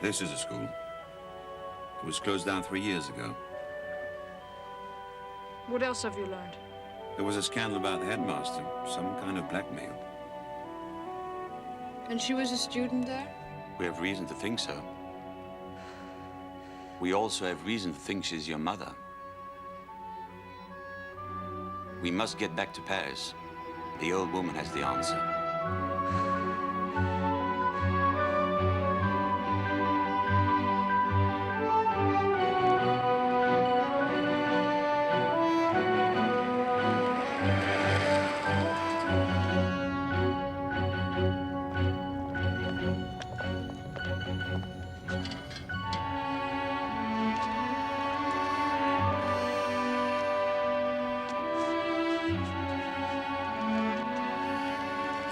This is a school. It was closed down 3 years ago. What else have you learned? There was a scandal about the headmaster, some kind of blackmail. And she was a student there? We have reason to think so. We also have reason to think she's your mother. We must get back to Paris. The old woman has the answer.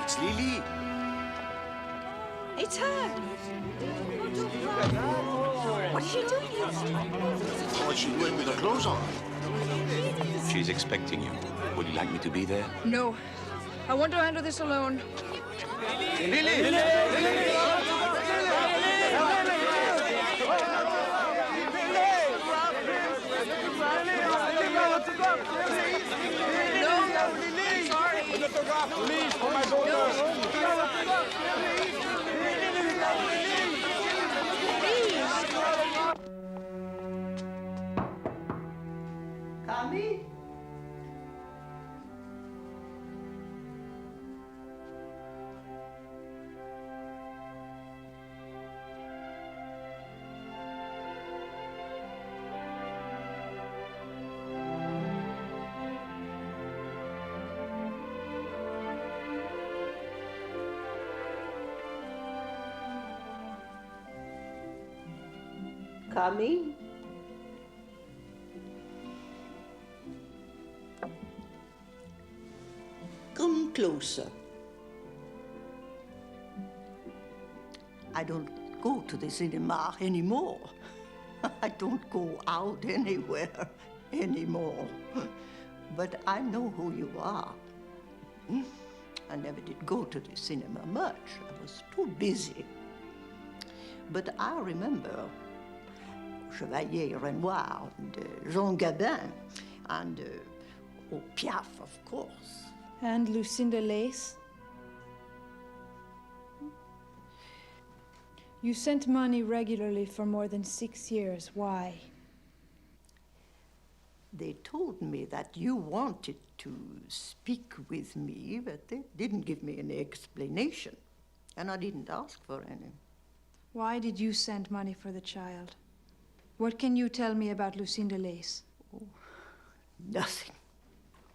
It's Lily. It's her. What is she doing here? What's she doing with her clothes on? She's expecting you. Would you like me to be there? No. I want to handle this alone. Please, for my daughter. Camille? Camille? Come closer. I don't go to the cinema anymore. I don't go out anywhere anymore. But I know who you are. I never did go to the cinema much. I was too busy. But I remember Chevalier Renoir and Jean Gabin and Piaf, of course. And Lucinda Lace? You sent money regularly for more than 6 years. Why? They told me that you wanted to speak with me, but they didn't give me any explanation. And I didn't ask for any. Why did you send money for the child? What can you tell me about Lucinda Lace? Oh, nothing.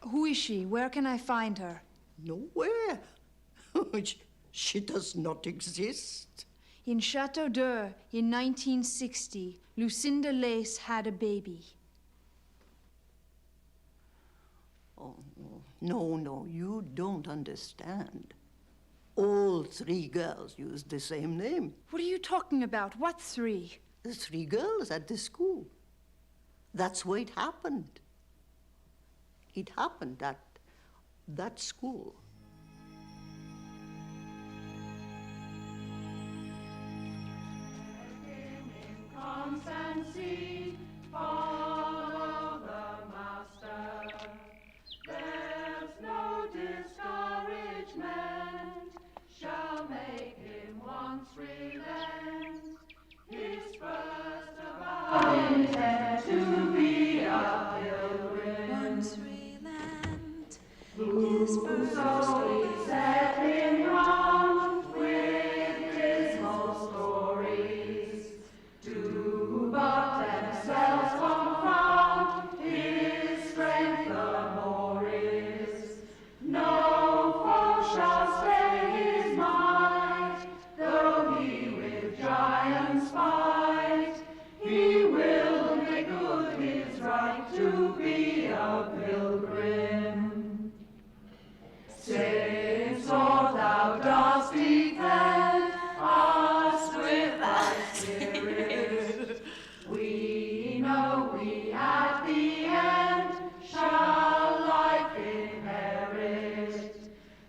Who is she? Where can I find her? Nowhere. She does not exist. In Chateau d'Eur in 1960, Lucinda Lace had a baby. Oh, no, you don't understand. All 3 girls use the same name. What are you talking about? What 3? The 3 girls at the school. That's where it happened. It happened at that school. Constancy, follow the master. There's no discouragement shall make him once relent. His first avowed intent to be a pilgrim. Once relent. His first so set him round with dismal stories. Do but themselves confound his strength the more is. No foe shall stay his might, though he with giants fight. He will make good his right to be a pilgrim. Since, Lord, thou dost defend us with thy spirit, we know we at the end shall life inherit.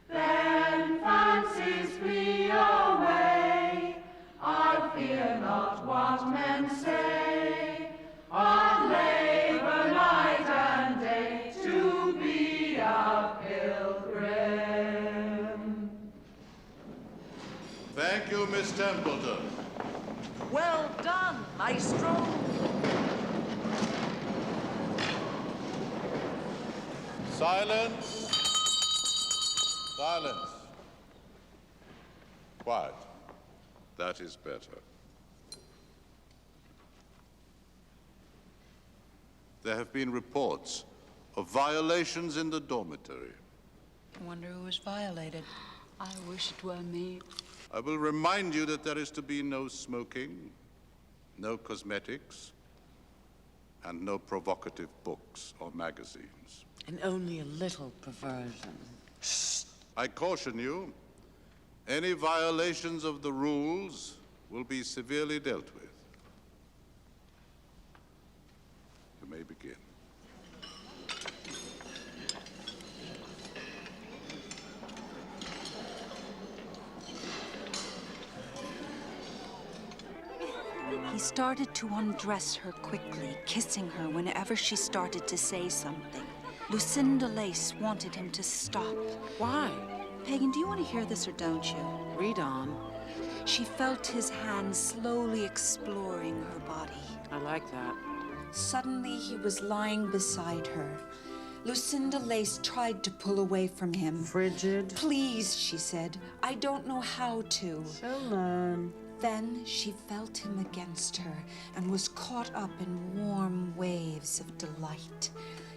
Then fancies flee away, I fear not Miss Templeton. Well done, Maestro. Silence. Silence. Quiet. That is better. There have been reports of violations in the dormitory. I wonder who was violated. I wish it were me. I will remind you that there is to be no smoking, no cosmetics, and no provocative books or magazines. And only a little perversion. I caution you, any violations of the rules will be severely dealt with. You may begin. He started to undress her quickly, kissing her whenever she started to say something. Lucinda Lace wanted him to stop. Why? Pagan, do you want to hear this or don't you? Read on. She felt his hand slowly exploring her body. I like that. Suddenly, he was lying beside her. Lucinda Lace tried to pull away from him. Frigid. Please, she said. I don't know how to. So learn. Then she felt him against her and was caught up in warm waves of delight.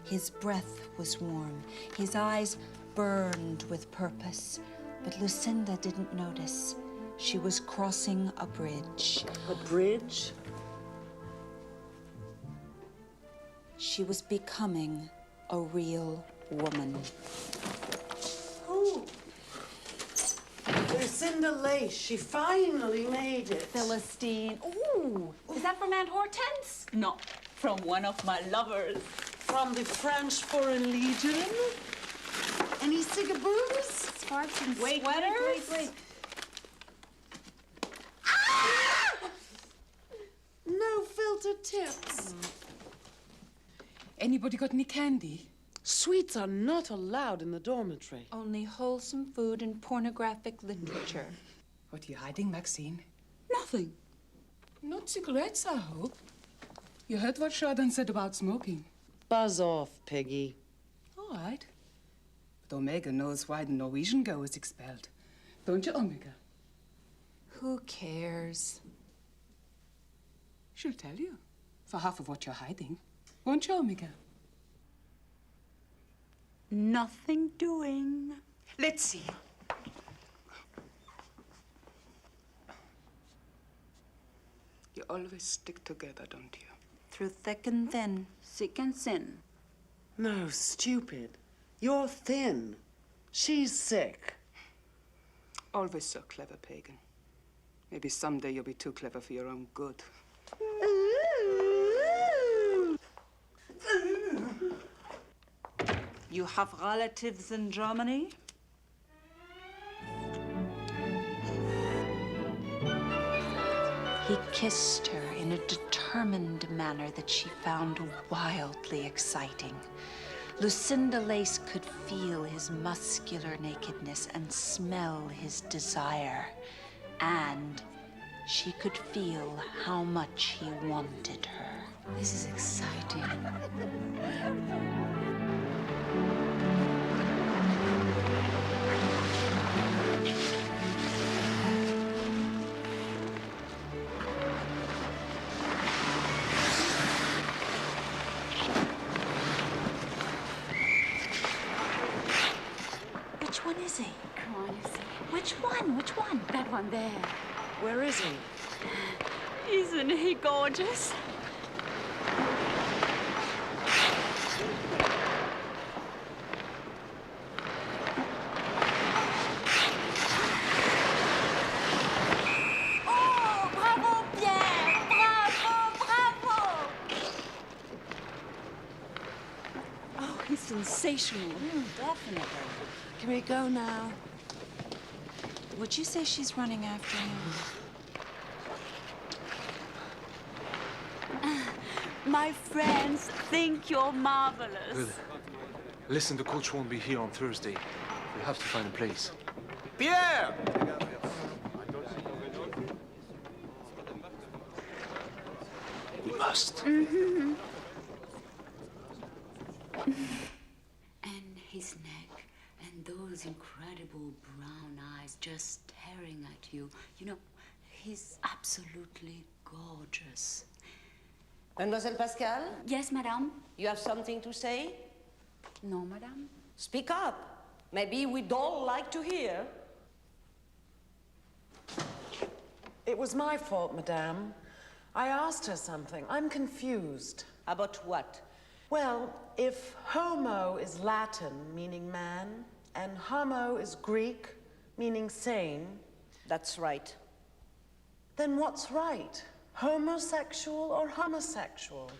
His breath was warm. His eyes burned with purpose. But Lucinda didn't notice. She was crossing a bridge. A bridge? She was becoming a real woman. Oh. Lucinda Lace, she finally made it. Philistine. Ooh, is that from Aunt Hortense? No, from one of my lovers. From the French Foreign Legion? Any cigaboos? Scarves and Wait. Ah! No filter tips. Anybody got any candy? Sweets are not allowed in the dormitory. Only wholesome food and pornographic literature. What are you hiding, Maxine? Nothing. Not cigarettes, I hope. You heard what Jordan said about smoking. Buzz off, Peggy. All right. But Omega knows why the Norwegian girl was expelled. Don't you, Omega? Who cares? She'll tell you. For half of what you're hiding. Won't you, Omega? Nothing doing. Let's see. You always stick together, don't you? Through thick and thin. Sick and sin. No, stupid. You're thin. She's sick. Always so clever, Pagan. Maybe someday you'll be too clever for your own good. You have relatives in Germany? He kissed her in a determined manner that she found wildly exciting. Lucinda Lace could feel his muscular nakedness and smell his desire. And she could feel how much he wanted her. This is exciting. Which one is he? Come on, you see. Which one? Which one? That one there. Where is he? Isn't he gorgeous? Oh, bravo, Pierre! Bravo, bravo! Oh, he's sensational. Definitely. Can we go now? Would you say she's running after him? My friends think you're marvelous. Good. Listen, the coach won't be here on Thursday. We have to find a place. Pierre! bust. Mm-hmm. And his neck, and those incredible brown eyes just staring at you. You know, he's absolutely gorgeous. Mademoiselle Pascal? Yes, madame? You have something to say? No, madame. Speak up. Maybe we'd all like to hear. It was my fault, madame. I asked her something. I'm confused. About what? Well, if homo is Latin, meaning man, and homo is Greek, meaning sane... That's right. Then what's right? Homosexual or homosexual?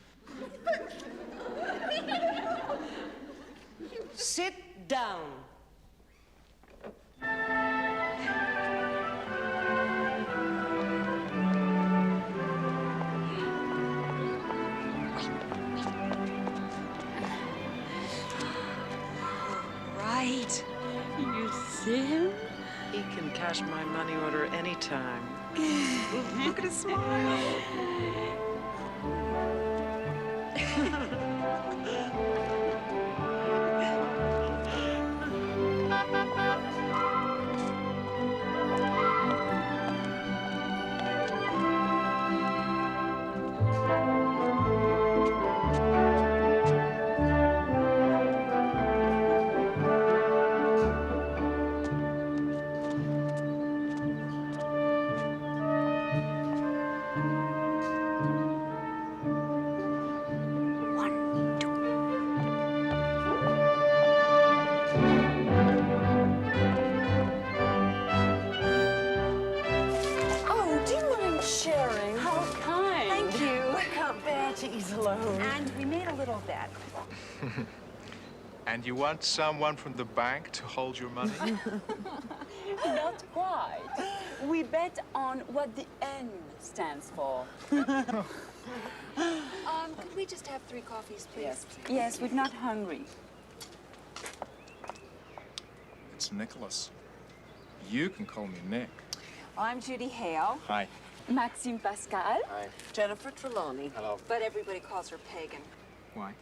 Sit down. Right. You see him? He can cash my money order anytime. Look at his smile. And we made a little bet. And you want someone from the bank to hold your money? Not quite. We bet on what the N stands for. Could we just have 3 coffees, please? Yes, we're not hungry. It's Nicholas. You can call me Nick. I'm Judy Hale. Hi. Maxime Pascal. Hi. Jennifer Trelawney. Hello. But everybody calls her Pagan. Why?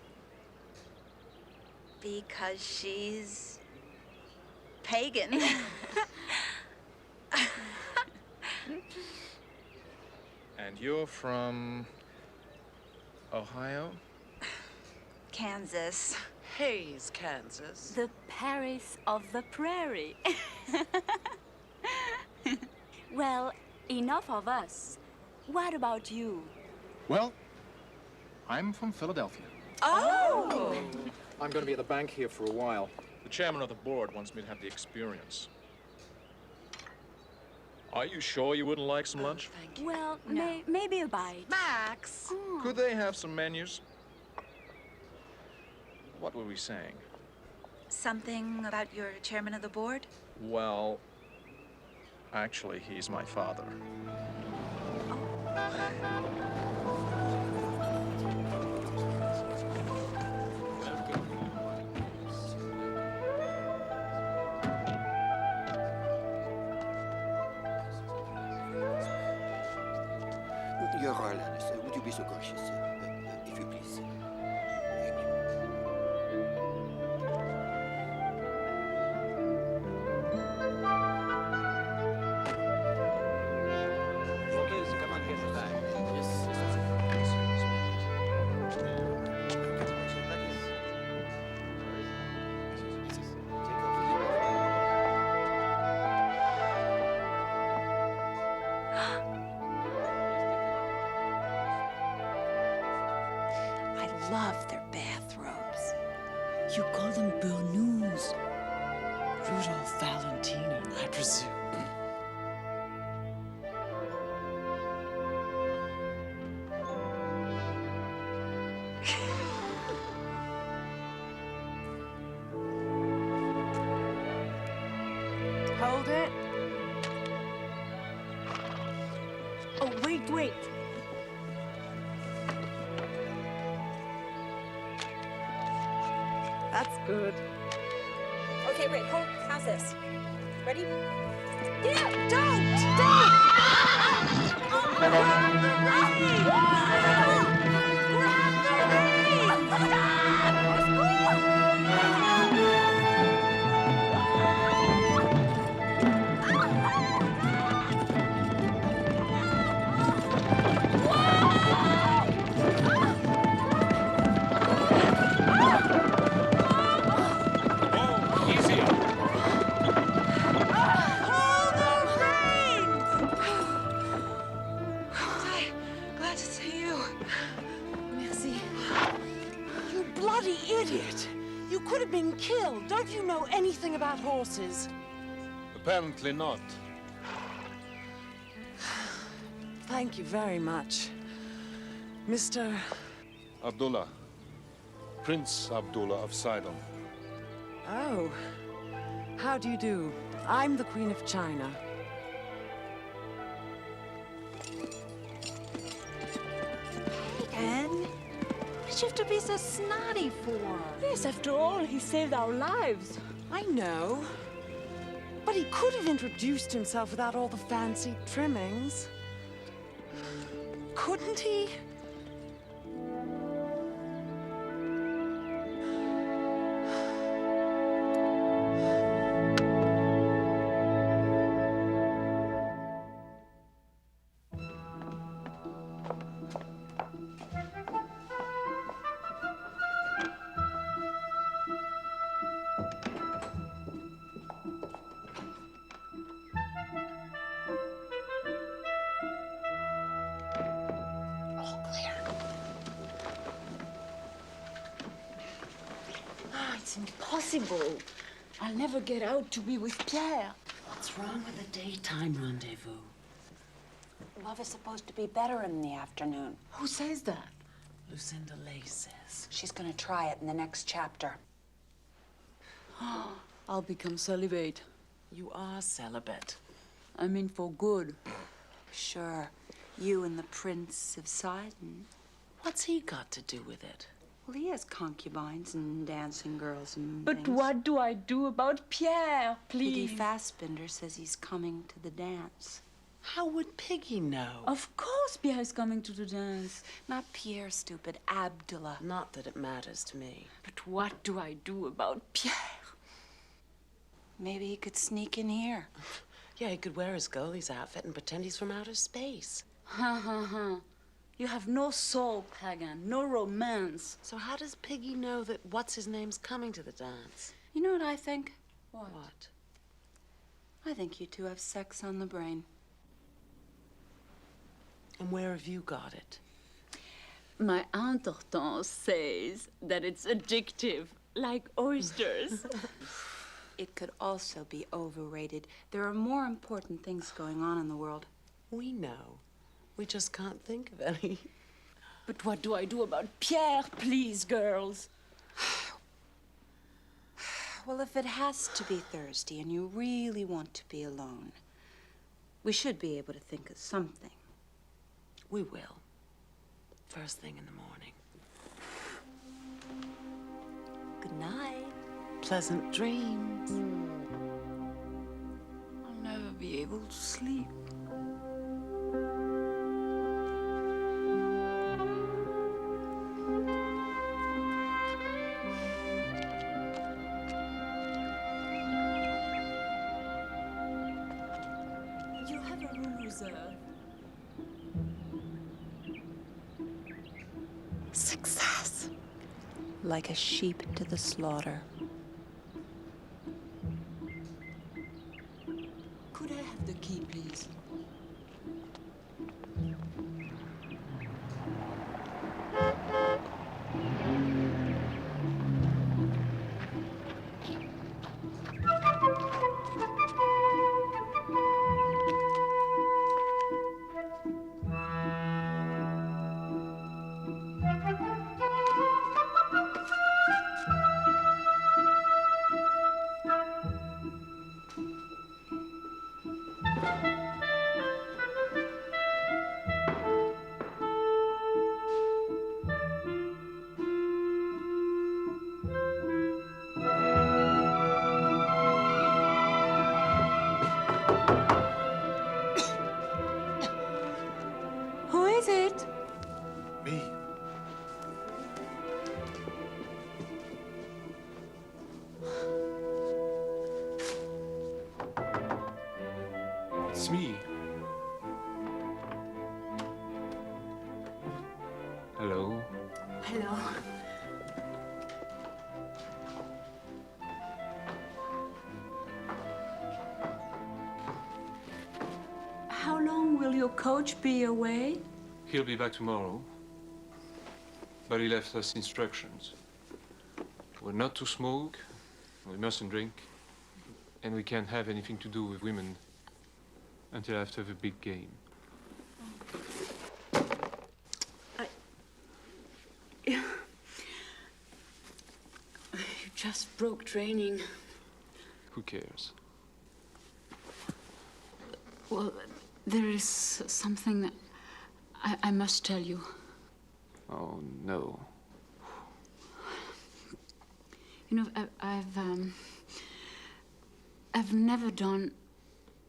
Because she's pagan. And you're from Ohio? Kansas. Hayes, Kansas. The Paris of the prairie. Well, enough of us. What about you? Well, I'm from Philadelphia. Oh! I'm going to be at the bank here for a while. The chairman of the board wants me to have the experience. Are you sure you wouldn't like some lunch? Well, maybe a bite. Max! Could they have some menus? What were we saying? Something about your chairman of the board? Well, actually, he's my father. Your Highness, would you be so gracious, if you please? Thank you. I love their bathrobes. You call them burnous. Rudolph Valentino, I presume. Hold it. Oh, wait. That's good. Okay, wait, hold. How's this? Ready? Yeah, don't! You could have been killed. Don't you know anything about horses? Apparently not. Thank you very much. Mr. Abdullah. Prince Abdullah of Sidon. Oh. How do you do? I'm the Queen of China. Anne, what did you have to be so snotty for? Yes, after all, he saved our lives. I know. But he could have introduced himself without all the fancy trimmings. Couldn't he? It's impossible. I'll never get out to be with Pierre. What's wrong with the daytime rendezvous? Love is supposed to be better in the afternoon. Who says that? Lucinda Lay says. She's gonna try it in the next chapter. I'll become celibate. You are celibate. I mean for good. Sure, you and the Prince of Sidon. What's he got to do with it? Well, he has concubines and dancing girls and But things. what do I do about Pierre, Piggy please? Fassbender says he's coming to the dance. How would Piggy know? Of course Pierre is coming to the dance. Not Pierre, stupid. Abdullah. Not that it matters to me. But what do I do about Pierre? Maybe he could sneak in here. Yeah, he could wear his goalie's outfit and pretend he's from outer space. Ha ha ha. You have no soul, Pagan. No romance. So how does Piggy know that what's-his-name's coming to the dance? You know what I think? What? I think you two have sex on the brain. And where have you got it? My Aunt Hortense says that it's addictive, like oysters. It could also be overrated. There are more important things going on in the world. We know. We just can't think of any. But what do I do about Pierre, please, girls? Well, if it has to be Thursday and you really want to be alone, we should be able to think of something. We will. First thing in the morning. Good night. Pleasant dreams. I'll never be able to sleep. You have a room reserved. Success. Like a sheep to the slaughter. Could I have the key, please? Who is it? Me. It's me. Hello. Hello. How long will your coach be away? He'll be back tomorrow. But he left us instructions. We're not to smoke, we mustn't drink, and we can't have anything to do with women until after the big game. You just broke training. Who cares? Well, there is something that I must tell you. Oh, no. You know, I've never done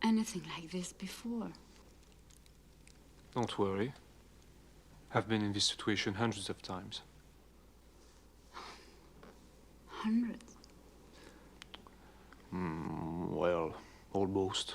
anything like this before. Don't worry. I've been in this situation hundreds of times. Hundreds? Well, almost.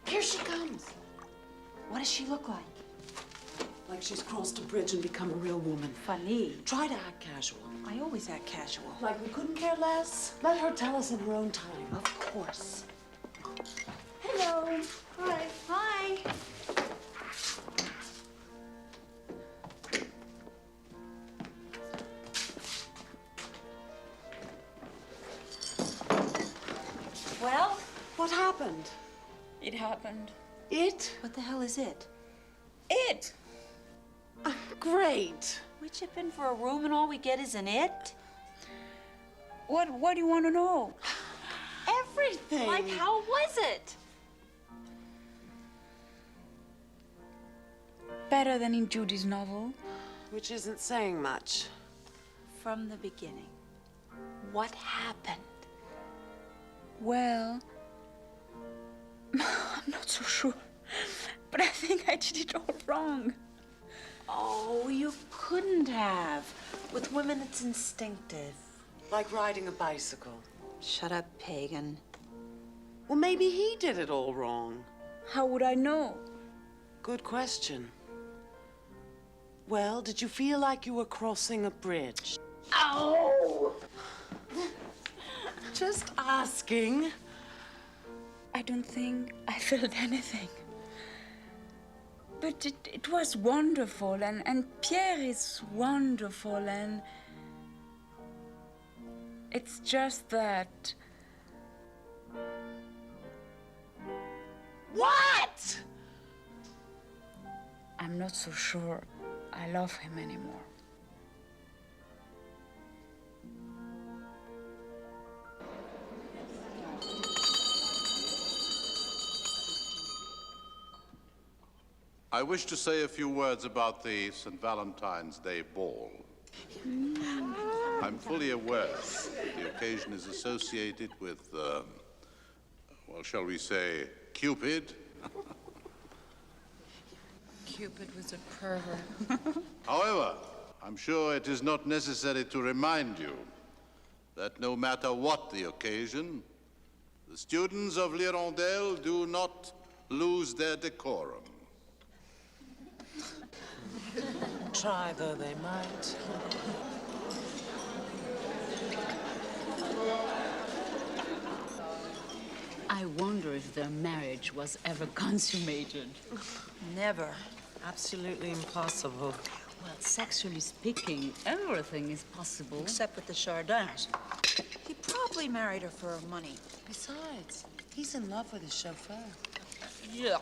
Here she comes. What does she look like? Like she's crossed a bridge and become a real woman. Funny. Try to act casual. I always act casual. Like we couldn't care less. Let her tell us in her own time. Of course. Hello. Hi. Hi. Well? What happened? It happened. It? What the hell is it? It! Great. We chip in for a room and all we get is an it? What do you want to know? Everything. Like, how was it? Better than in Judy's novel. Which isn't saying much. From the beginning. What happened? Well, I'm not so sure. But I think I did it all wrong. Oh, you couldn't have. With women, it's instinctive. Like riding a bicycle. Shut up, pagan. Well, maybe he did it all wrong. How would I know? Good question. Well, did you feel like you were crossing a bridge? Ow! Just asking. I don't think I felt anything. But it was wonderful, and Pierre is wonderful, and it's just that. What? I'm not so sure I love him anymore. I wish to say a few words about the St. Valentine's Day Ball. I'm fully aware the occasion is associated with, well, shall we say, Cupid? Cupid was a pervert. However, I'm sure it is not necessary to remind you that no matter what the occasion, the students of l'Hirondelle do not lose their decorum. Try though they might. I wonder if their marriage was ever consummated. Never. Absolutely impossible. Well, sexually speaking, everything is possible. Except with the Chardins. He probably married her for her money. Besides, he's in love with his chauffeur. Yeah.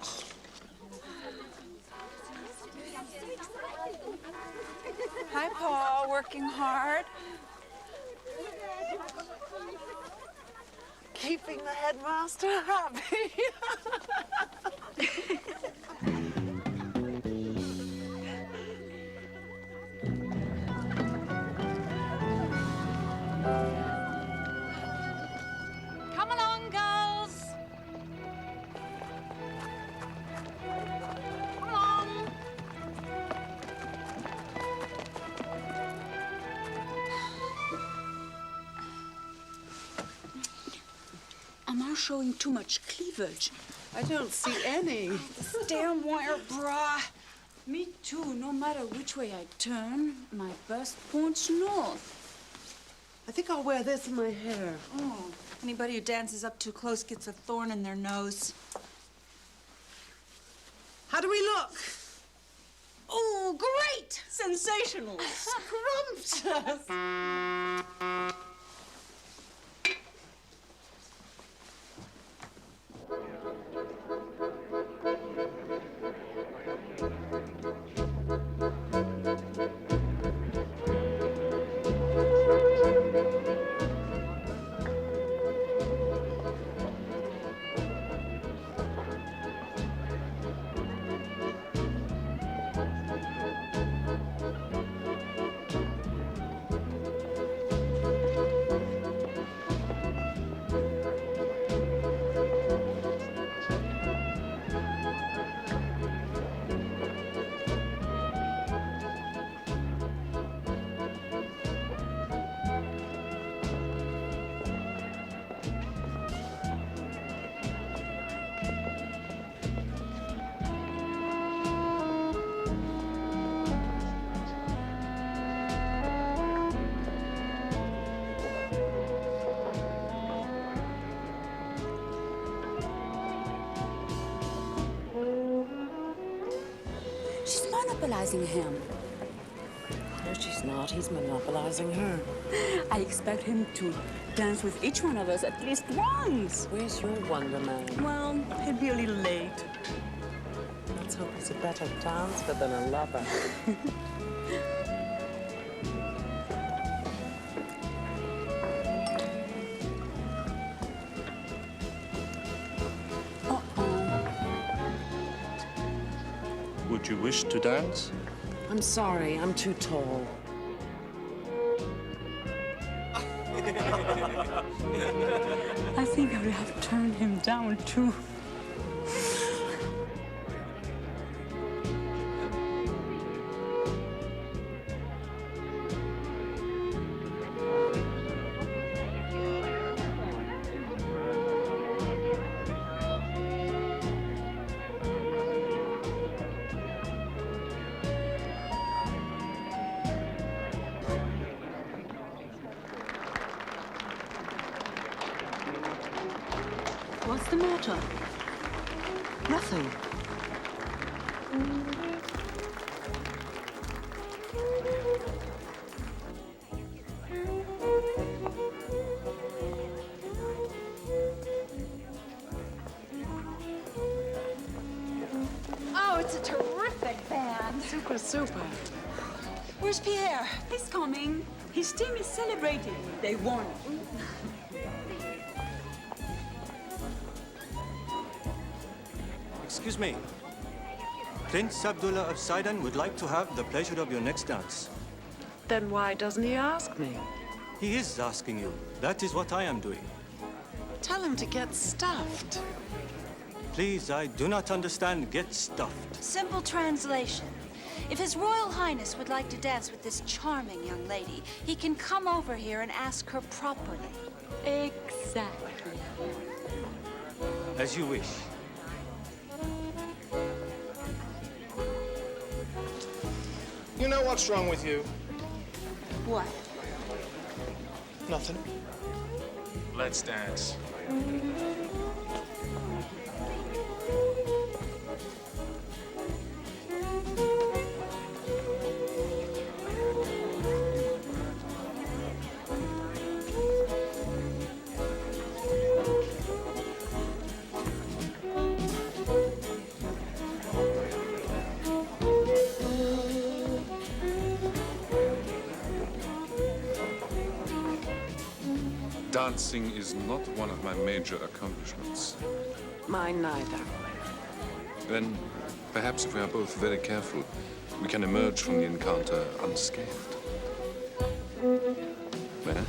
Hi, Paul. Working hard? Keeping the headmaster happy. Come along, Mama's showing too much cleavage. I don't see any. This damn wire bra. Me too. No matter which way I turn, my bust points north. I think I'll wear this in my hair. Oh, anybody who dances up too close gets a thorn in their nose. How do we look? Oh, great! Sensational. Scrumptious. She's monopolizing him. No, she's not. He's monopolizing her. I expect him to dance with each one of us at least once. Where's your Wonder Man? Well, he'll be a little late. Let's hope he's a better dancer than a lover. Would you wish to dance? I'm sorry, I'm too tall. I think I would have turned him down too. What's the matter? Nothing. Oh, it's a terrific band. Super, super. Where's Pierre? He's coming. His team is celebrating. They won. Excuse me. Prince Abdullah of Sidon would like to have the pleasure of your next dance. Then why doesn't he ask me? He is asking you. That is what I am doing. Tell him to get stuffed. Please, I do not understand get stuffed. Simple translation. If His Royal Highness would like to dance with this charming young lady, he can come over here and ask her properly. Exactly. As you wish. You know what's wrong with you? What? Nothing. Let's dance. Dancing is not one of my major accomplishments. Mine neither. Then, perhaps if we are both very careful, we can emerge from the encounter unscathed. Where?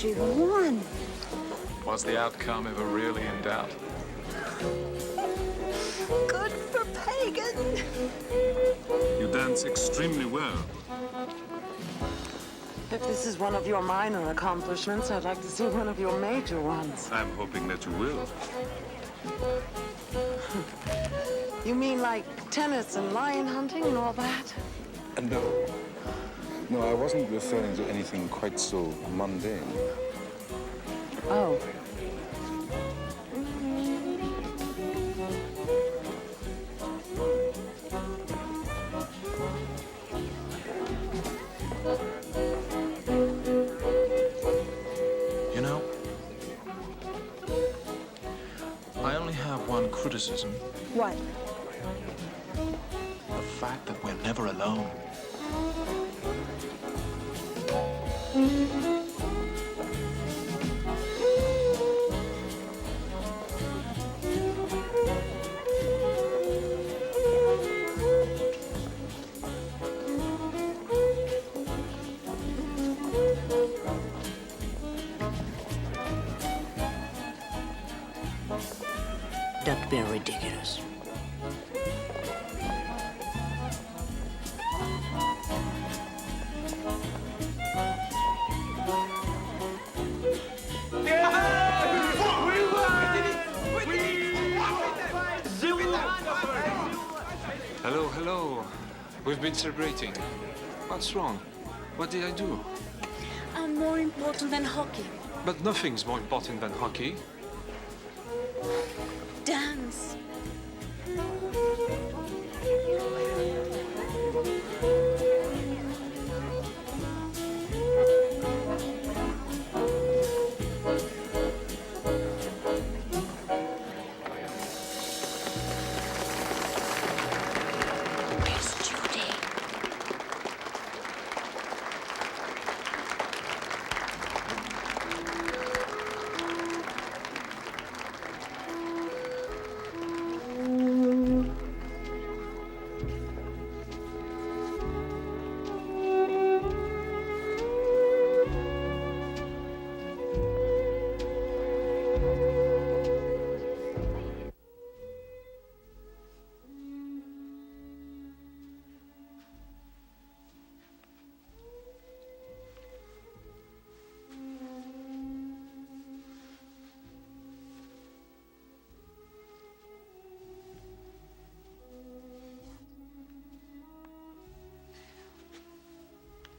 she won. Was the outcome ever really in doubt? Good for Pagan. You dance extremely well. If this is one of your minor accomplishments, I'd like to see one of your major ones. I'm hoping that you will. You mean like tennis and lion hunting and all that? No. No, I wasn't referring to anything quite so mundane. Oh. You know, I only have one criticism. What? The fact that we're never alone. That's been ridiculous. Hello, hello. We've been celebrating. What's wrong? What did I do? I'm more important than hockey. But nothing's more important than hockey. Dance.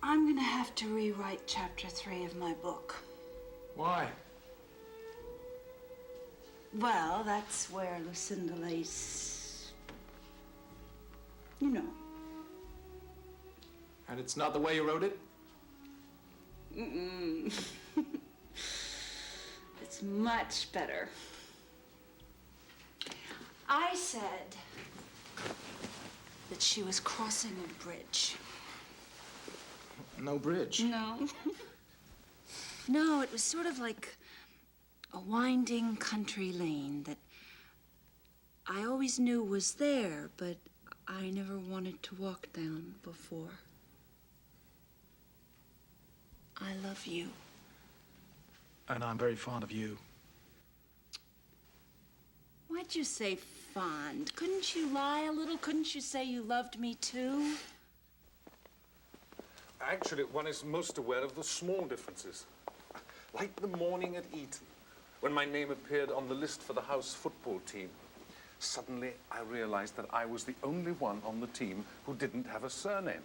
I'm gonna have to rewrite chapter 3 of my book. Why? Well, that's where Lucinda Lace... You know. And it's not the way you wrote it? Mm-mm. It's much better. I said that she was crossing a bridge. No bridge. No. No, it was sort of like a winding country lane that I always knew was there, but I never wanted to walk down before. I love you. And I'm very fond of you. Why'd you say fond? Couldn't you lie a little? Couldn't you say you loved me too? Actually, one is most aware of the small differences. Like the morning at Eton, when my name appeared on the list for the house football team. Suddenly, I realized that I was the only one on the team who didn't have a surname.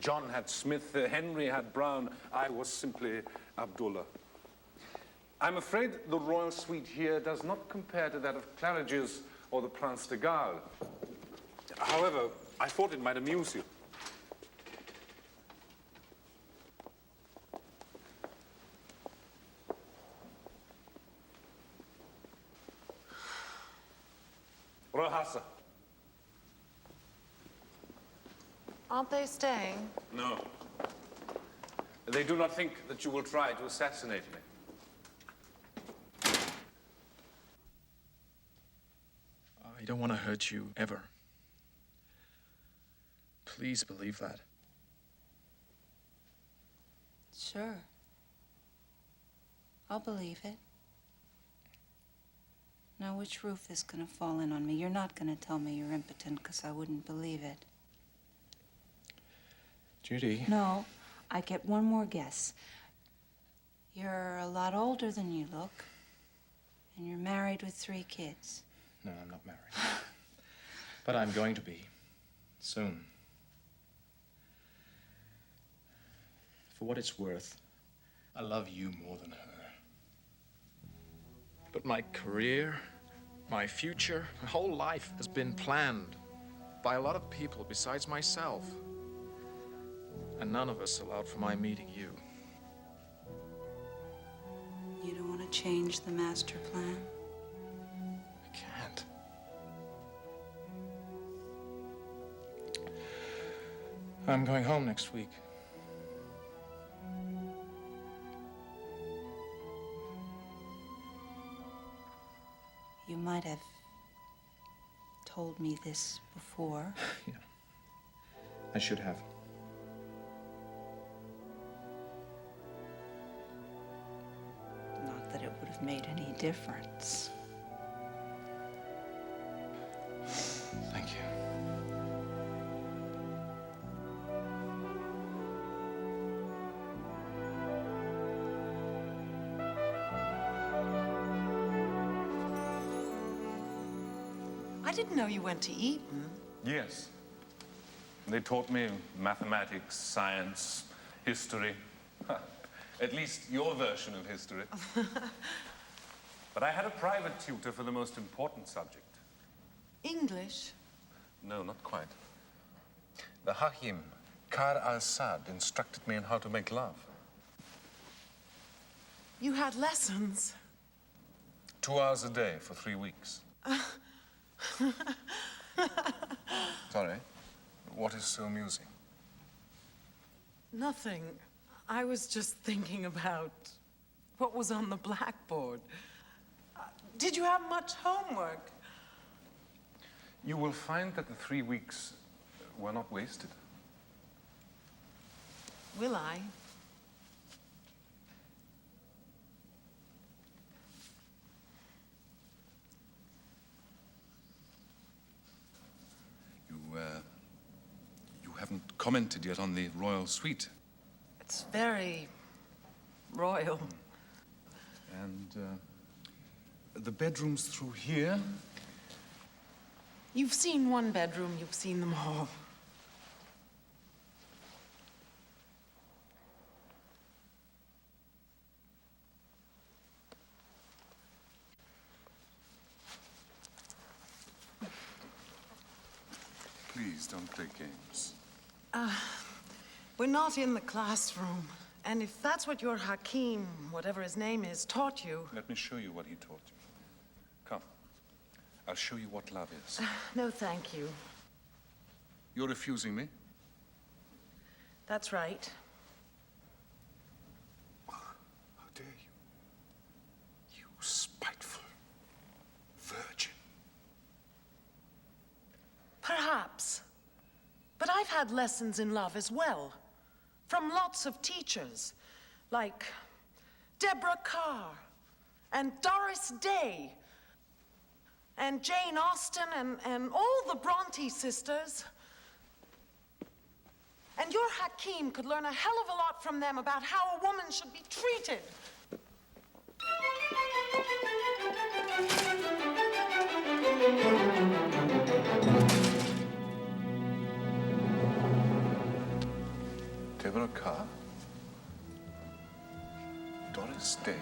John had Smith, Henry had Brown. I was simply Abdullah. I'm afraid the royal suite here does not compare to that of Claridge's or the Prince de Galles. However, I thought it might amuse you. Rohasa. Aren't they staying? No. They do not think that you will try to assassinate me. I don't want to hurt you, ever. Please believe that. Sure. I'll believe it. Now, which roof is gonna fall in on me? You're not gonna tell me you're impotent, because I wouldn't believe it. Judy. No, I get one more guess. You're a lot older than you look, and you're married with 3 kids. No, I'm not married. But I'm going to be. Soon. For what it's worth, I love you more than her. But my career, my future, my whole life has been planned by a lot of people besides myself. And none of us allowed for my meeting you. You don't want to change the master plan? I can't. I'm going home next week. You might have told me this before. Yeah. I should have. Not that it would have made any difference. Thank you. I didn't know you went to Eton. Yes. They taught me mathematics, science, history. At least your version of history. But I had a private tutor for the most important subject. English? No, not quite. The Hakim, Kar al-Sad, instructed me in how to make love. You had lessons? 2 hours a day for 3 weeks. Sorry, what is so amusing? Nothing. I was just thinking about what was on the blackboard. Did you have much homework? You will find that the 3 weeks were not wasted. Will I? You haven't commented yet on the royal suite. It's very royal. And the bedrooms through here. You've seen one bedroom, you've seen them all. Please don't play games. We're not in the classroom. And if that's what your Hakim, whatever his name is, taught you... Let me show you what he taught you. Come. I'll show you what love is. No, thank you. You're refusing me? That's right. How dare you? You spiteful virgin. Perhaps. But I've had lessons in love as well. From lots of teachers, like Deborah Carr, and Doris Day, and Jane Austen, and all the Bronte sisters. And your Hakim could learn a hell of a lot from them about how a woman should be treated. Deborah Carr? Doris Day?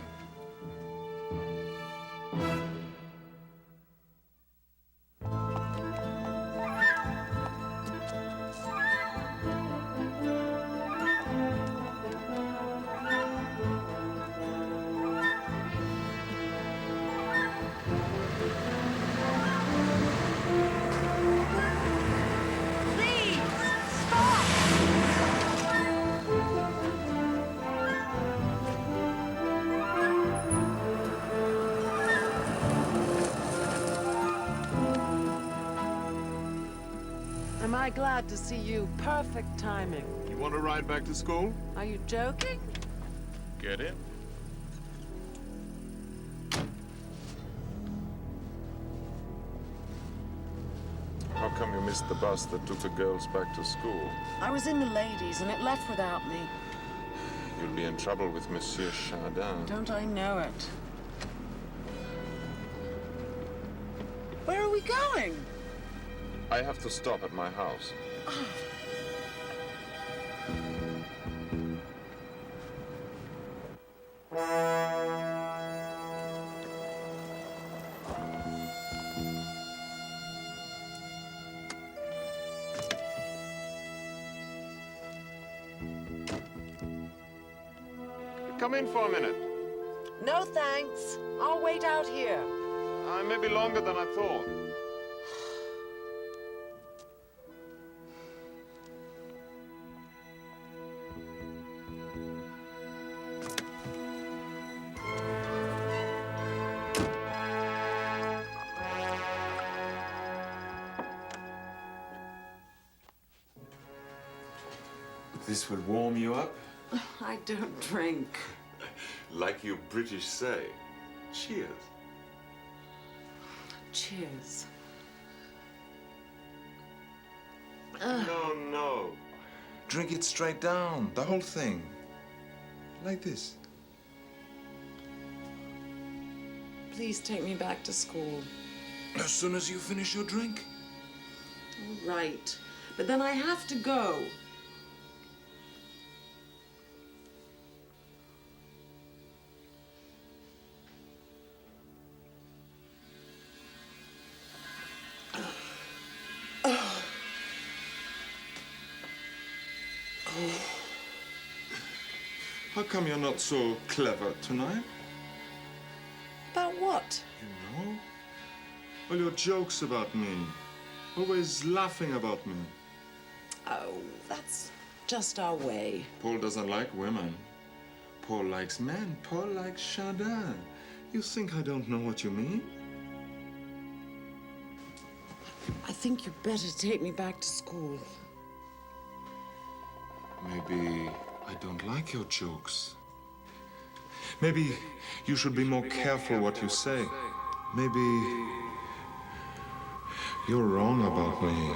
Am I glad to see you? Perfect timing. You want to ride back to school? Are you joking? Get in. come you missed the bus that took the girls back to school? I was in the ladies, and it left without me. You'll be in trouble with Monsieur Chardin. Don't I know it? Where are we going? I have to stop at my house. Come in for a minute. No, thanks. I'll wait out here. Maybe longer than I thought. This will warm you up? I don't drink. Like you British say. Cheers. Cheers. No, no. Drink it straight down, the whole thing. Like this. Please take me back to school. As soon as you finish your drink. All right. But then I have to go. How come you're not so clever tonight? About what? You know? All your jokes about me. Always laughing about me. Oh, that's just our way. Paul doesn't like women. Paul likes men. Paul likes Chardin. You think I don't know what you mean? I think you'd better take me back to school. Maybe I don't like your jokes. Maybe you should be more careful what you say. Maybe you're wrong about me.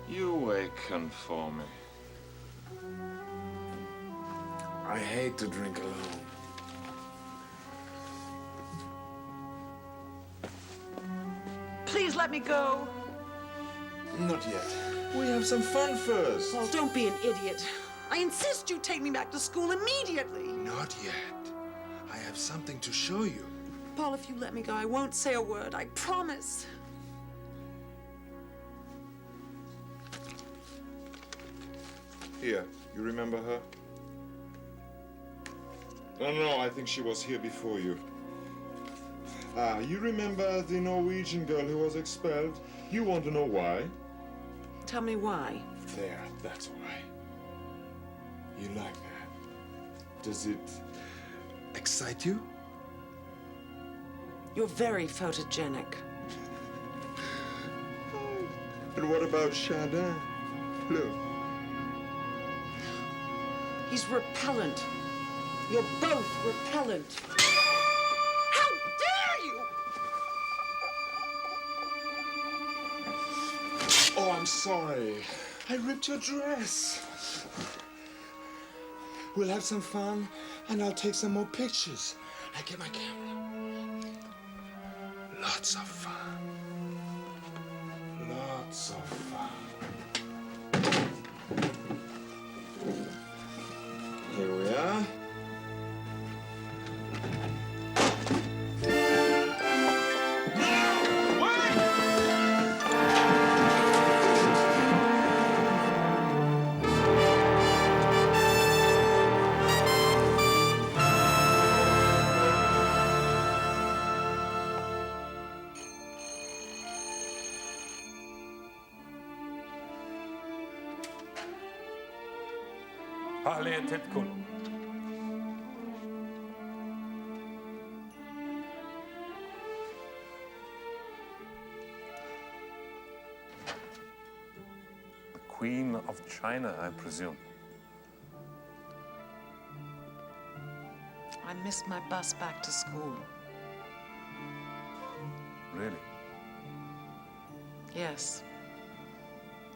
You wakened for me. I hate to drink alone. Please let me go. Not yet. We have some fun first. Paul, don't be an idiot. I insist you take me back to school immediately. Not yet. I have something to show you. Paul, if you let me go, I won't say a word. I promise. Here, you remember her? Oh, no, I think she was here before you. You remember the Norwegian girl who was expelled? You want to know why? Tell me why. There, that's why. You like that? Does it excite you? You're very photogenic. And what about Chardin? Look. He's repellent. You're both repellent. How dare you! Oh, I'm sorry. I ripped your dress. We'll have some fun, and I'll take some more pictures. I get my camera. Lots of fun. Lots of fun. Here we are. Alicia Con. The Queen of China, I presume. I missed my bus back to school. Really? Yes.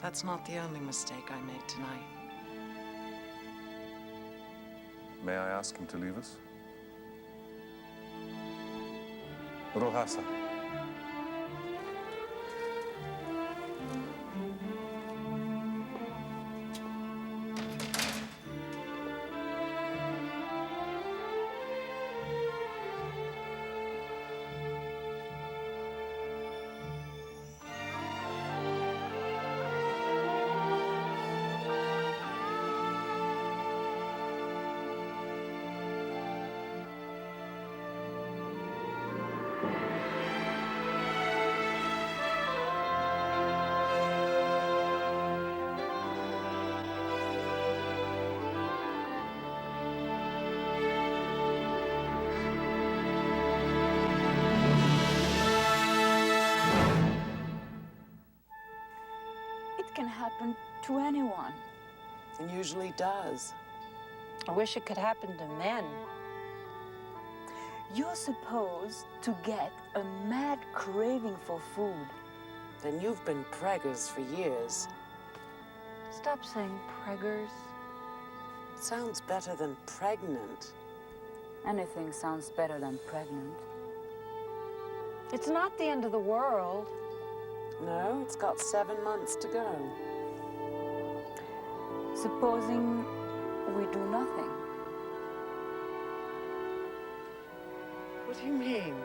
That's not the only mistake I made tonight. May I ask him to leave us? Rohasa. It can happen to anyone. It usually does. I wish it could happen to men. You're supposed to get a mad craving for food. Then you've been preggers for years. Stop saying preggers. Sounds better than pregnant. Anything sounds better than pregnant. It's not the end of the world. No, it's got 7 months to go. Supposing we do nothing. What do you mean?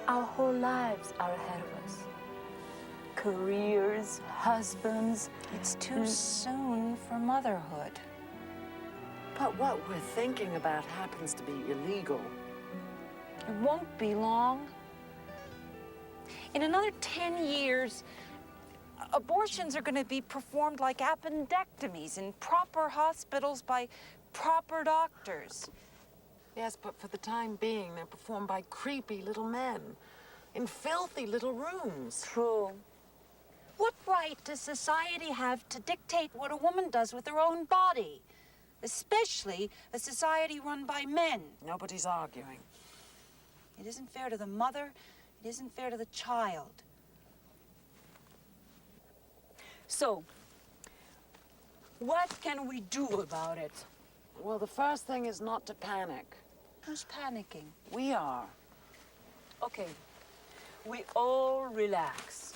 Our whole lives are ahead of us. Careers, husbands. It's too soon for motherhood. But what we're thinking about happens to be illegal. It won't be long. In another 10 years, abortions are going to be performed like appendectomies in proper hospitals by proper doctors. Yes, but for the time being, they're performed by creepy little men in filthy little rooms. True. What right does society have to dictate what a woman does with her own body? Especially a society run by men. Nobody's arguing. It isn't fair to the mother. It isn't fair to the child. So, what can we do about it? Well, the first thing is not to panic. Who's panicking? We are. Okay, we all relax.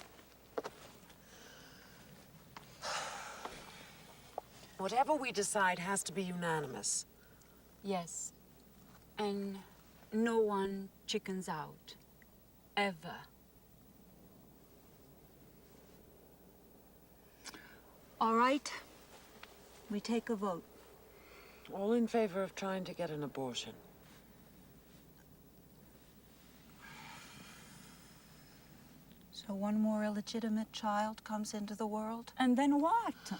Whatever we decide has to be unanimous. Yes, and no one chickens out. Ever. All right. We take a vote. All in favor of trying to get an abortion. So one more illegitimate child comes into the world? And then what?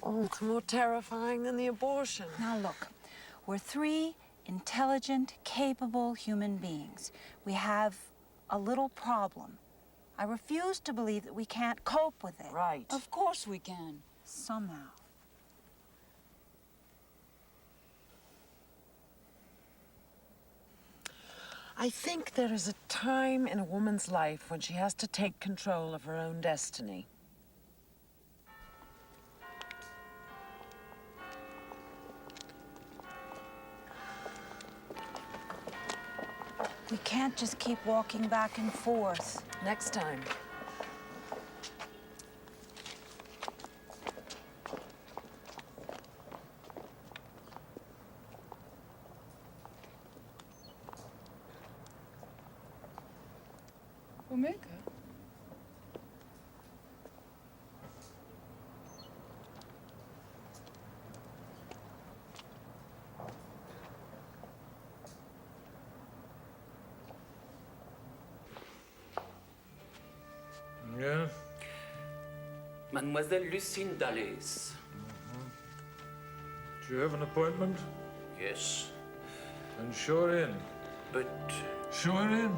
Oh, it's more terrifying than the abortion. Now look, we're 3 intelligent, capable human beings. We have a little problem. I refuse to believe that we can't cope with it. Right. Of course we can. Somehow. I think there is a time in a woman's life when she has to take control of her own destiny. We can't just keep walking back and forth. Next time. Omega? Yeah? Mademoiselle Lucinda Lace. You have an appointment? Yes. Then show her in. But... Show her in.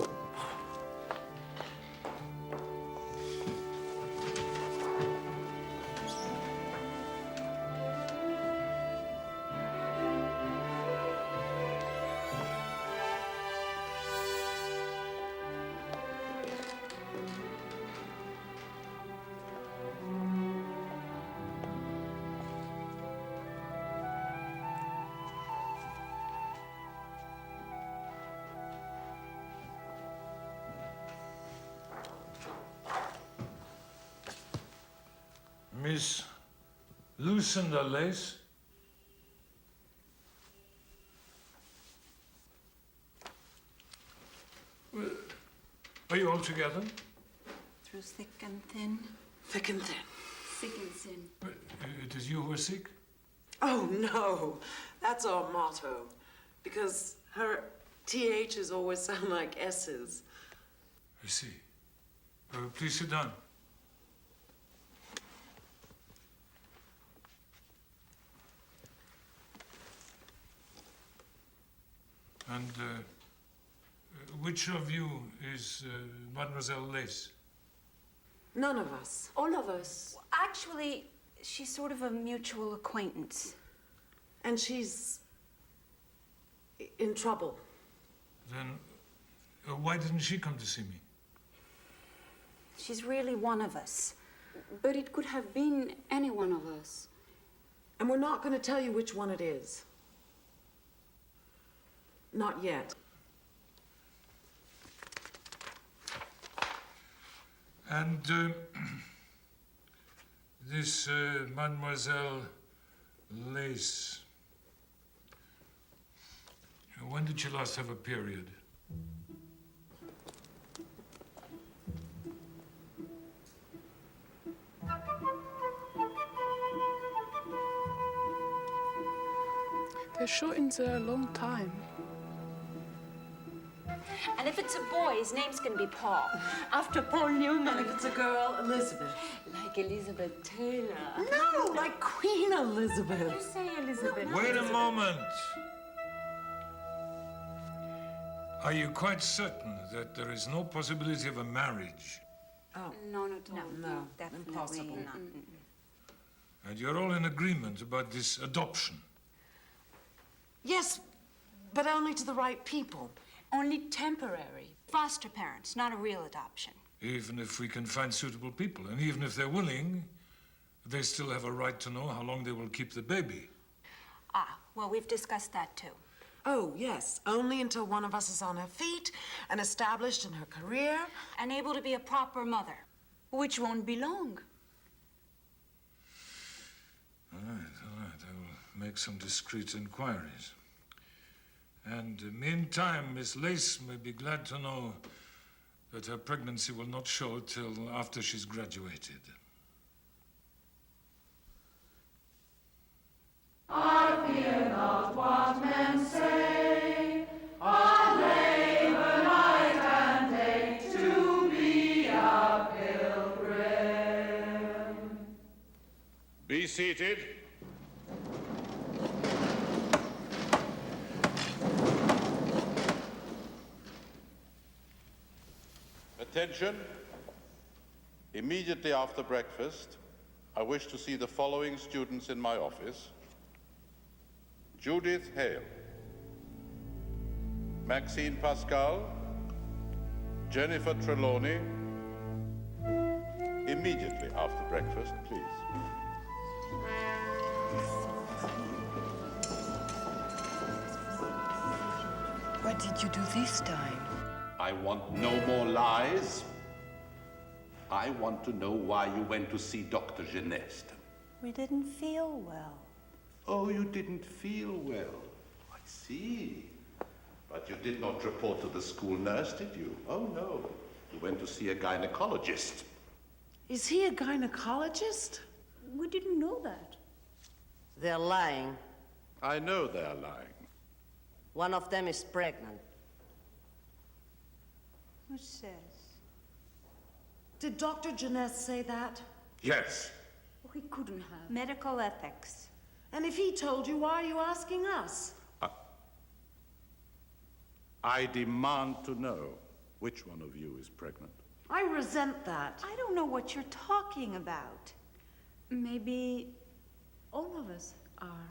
Miss Lucinda Lace. Are you all together? Through thick and thin. Thick and thin. Thick and thin. It is you who are sick? Oh, no. That's our motto. Because her THs always sound like S's. I see. Please sit down. And which of you is Mademoiselle Lace? None of us. All of us. Actually, she's sort of a mutual acquaintance. And she's in trouble. Then why didn't she come to see me? She's really one of us. But it could have been any one of us. And we're not going to tell you which one it is. Not yet. And this Mademoiselle Lace, when did she last have a period? They're sure in there a long time. And if it's a boy, his name's gonna be Paul. After Paul Newman. And if it's a girl, Elizabeth. Like Elizabeth Taylor. No, like Queen Elizabeth. You say Elizabeth. Wait a moment. Are you quite certain that there is no possibility of a marriage? Oh. No, not at all. No, Definitely impossible. not. And you're all in agreement about this adoption? Yes, but only to the right people. Only temporary. Foster parents, not a real adoption. Even if we can find suitable people, and even if they're willing, they still have a right to know how long they will keep the baby. Ah, well, we've discussed that too. Oh, yes, only until one of us is on her feet and established in her career. And able to be a proper mother, which won't be long. All right. I will make some discreet inquiries. And meantime, Miss Lace may be glad to know that her pregnancy will not show till after she's graduated. I fear not what men say. I labor night and day to be a pilgrim. Be seated. Attention. Immediately after breakfast, I wish to see the following students in my office. Judith Hale, Maxine Pascal, Jennifer Trelawney. Immediately after breakfast, please. What did you do this time? I want no more lies. I want to know why you went to see Dr. Geneste. We didn't feel well. Oh, you didn't feel well. I see. But you did not report to the school nurse, did you? Oh, no. You went to see a gynecologist. Is he a gynecologist? We didn't know that. They're lying. I know they're lying. One of them is pregnant. Who says? Did Dr. Geneste say that? Yes. He couldn't have. Medical ethics. And if he told you, why are you asking us? I demand to know which one of you is pregnant. I resent that. I don't know what you're talking about. Maybe all of us are.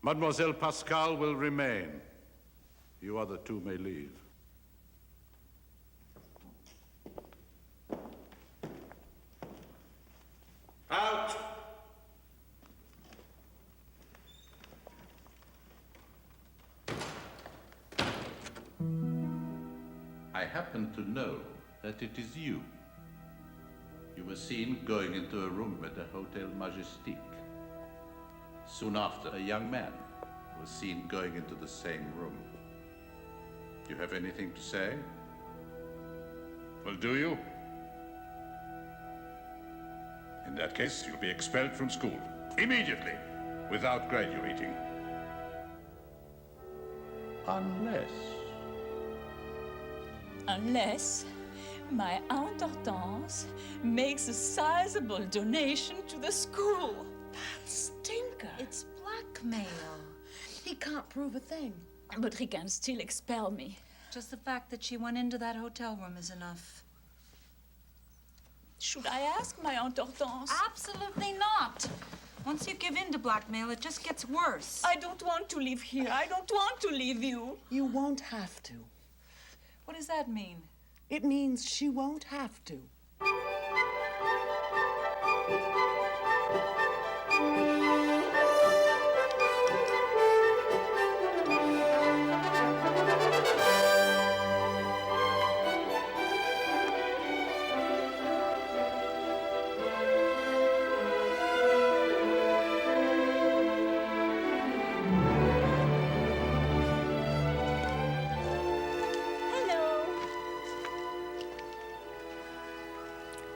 Mademoiselle Pascal will remain. You other two may leave. Out! I happen to know that it is you. You were seen going into a room at the Hotel Majestic. Soon after, a young man was seen going into the same room. Do you have anything to say? Well, do you? In that case, you'll be expelled from school. Immediately. Without graduating. Unless my Aunt Hortense makes a sizable donation to the school. That stinker. It's blackmail. He can't prove a thing. But he can still expel me. Just the fact that she went into that hotel room is enough. Should I ask my Aunt Hortense? Absolutely not. Once you give in to blackmail, it just gets worse. I don't want to live here. I don't want to leave you. You won't have to. What does that mean? It means she won't have to.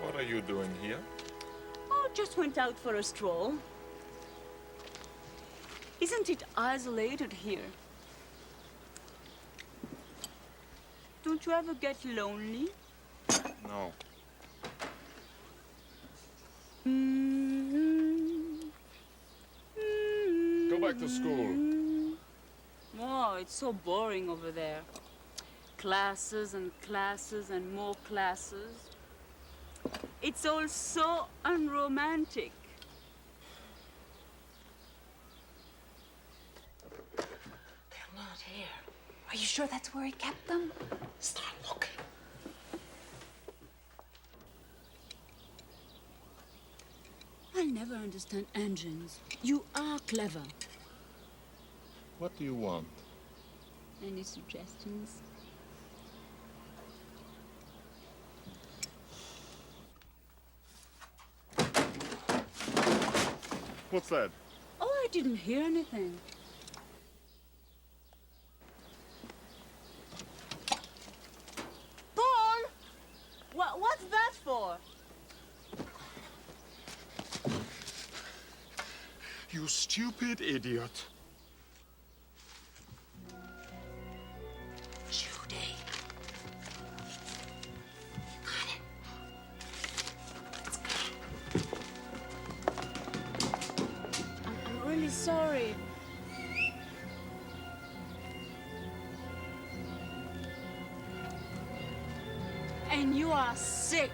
What are you doing here? Oh, just went out for a stroll. Isn't it isolated here? Don't you ever get lonely? No. Go back to school. Oh, it's so boring over there. Classes and classes and more classes. It's all so unromantic. They're not here. Are you sure that's where he kept them? Start looking. I'll never understand engines. You are clever. What do you want? Any suggestions? What's that? Oh, I didn't hear anything. Paul! What's that for? You stupid idiot. Judy. I'm really sorry. And you are sick.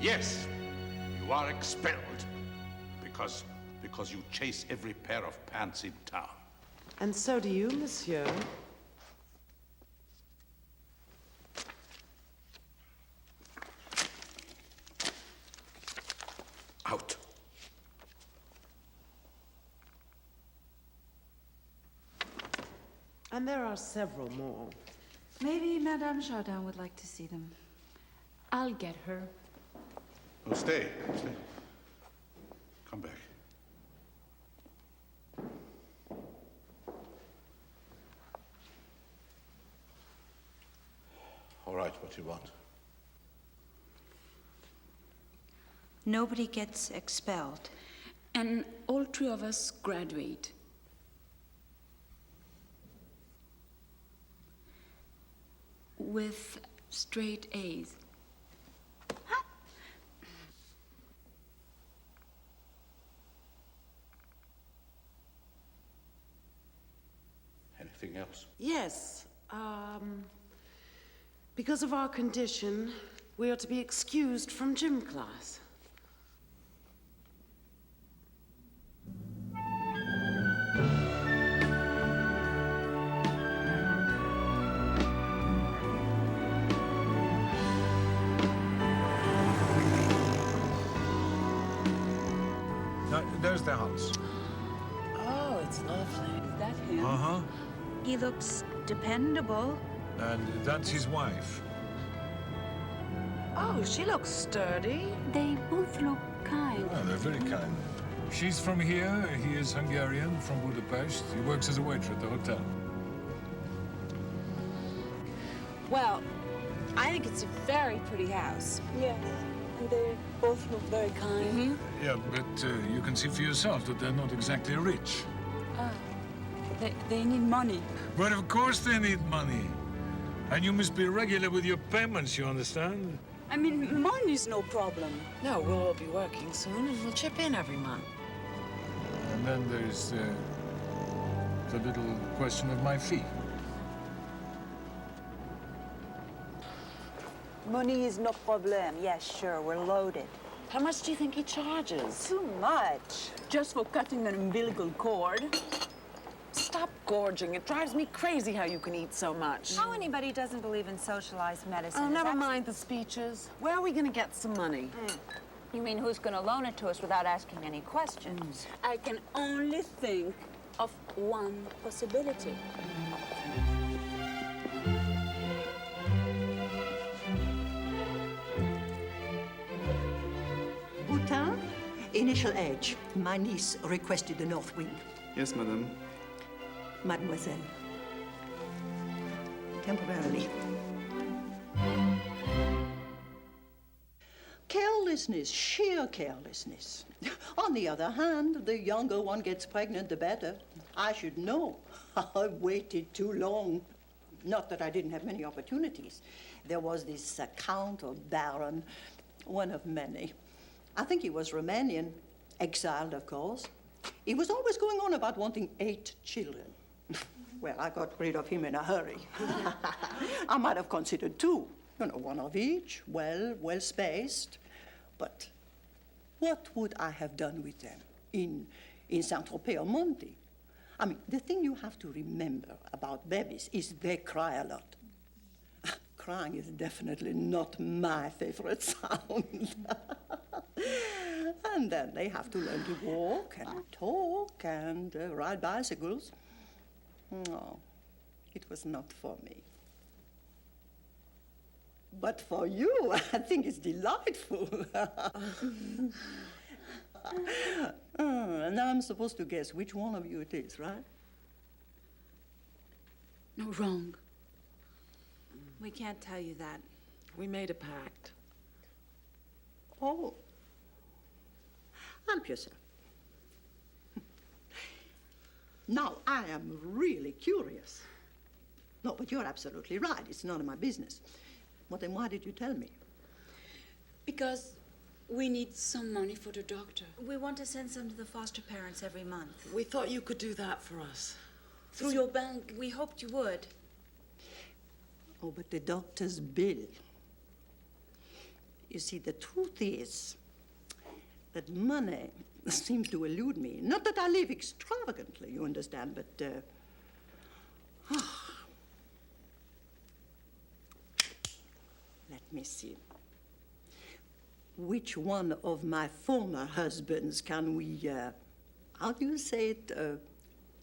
Yes, you are expelled. Because you chase every pair of pants in town. And so do you, monsieur. Out. And there are several more. Maybe Madame Chardin would like to see them. I'll get her. Oh, stay. Come back. All right, what do you want? Nobody gets expelled. And all three of us graduate. With straight A's. Anything else? Yes. Because of our condition, we are to be excused from gym class. There's the house. Oh, it's lovely. Is that him? Uh-huh. He looks dependable. And that's his wife. Oh, she looks sturdy. They both look kind. Oh, they're very kind. She's from here. He is Hungarian, from Budapest. He works as a waiter at the hotel. Well, I think it's a very pretty house. Yes, and they both look very kind. Yeah, but you can see for yourself that they're not exactly rich. They need money. But of course they need money. And you must be regular with your payments, you understand? I mean, money's no problem. No, we'll all be working soon, and we'll chip in every month. And then there's the little question of my fee. Money is no problem. Yes, sure, we're loaded. How much do you think he charges? Too much. Just for cutting an umbilical cord. Stop gorging. It drives me crazy how you can eat so much. How anybody doesn't believe in socialized medicine? Oh, never mind the speeches. Where are we going to get some money? You mean who's going to loan it to us without asking any questions? I can only think of one possibility. Boutin, initial age. My niece requested the north wing. Yes, madame. Mademoiselle. Temporarily. Carelessness, sheer carelessness. On the other hand, the younger one gets pregnant, the better. I should know. I waited too long. Not that I didn't have many opportunities. There was this Count or Baron, one of many. I think he was Romanian, exiled, of course. He was always going on about wanting 8 children. Well, I got rid of him in a hurry. I might have considered 2. You know, one of each, well spaced. But what would I have done with them in Saint-Tropez or Monte? I mean, the thing you have to remember about babies is they cry a lot. Crying is definitely not my favorite sound. And then they have to learn to walk and talk and ride bicycles. No, it was not for me. But for you, I think it's delightful. And now I'm supposed to guess which one of you it is, right? No, wrong. We can't tell you that. We made a pact. Oh. Help yourself. Now, I am really curious. No, but you're absolutely right. It's none of my business. Well, then why did you tell me? Because we need some money for the doctor. We want to send some to the foster parents every month. We thought you could do that for us. Through your bank. We hoped you would. Oh, but the doctor's bill. You see, the truth is that money seems to elude me. Not that I live extravagantly, you understand, but, let me see. Which one of my former husbands can we, how do you say it,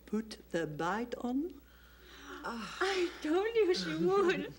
put the bite on? I told you she would.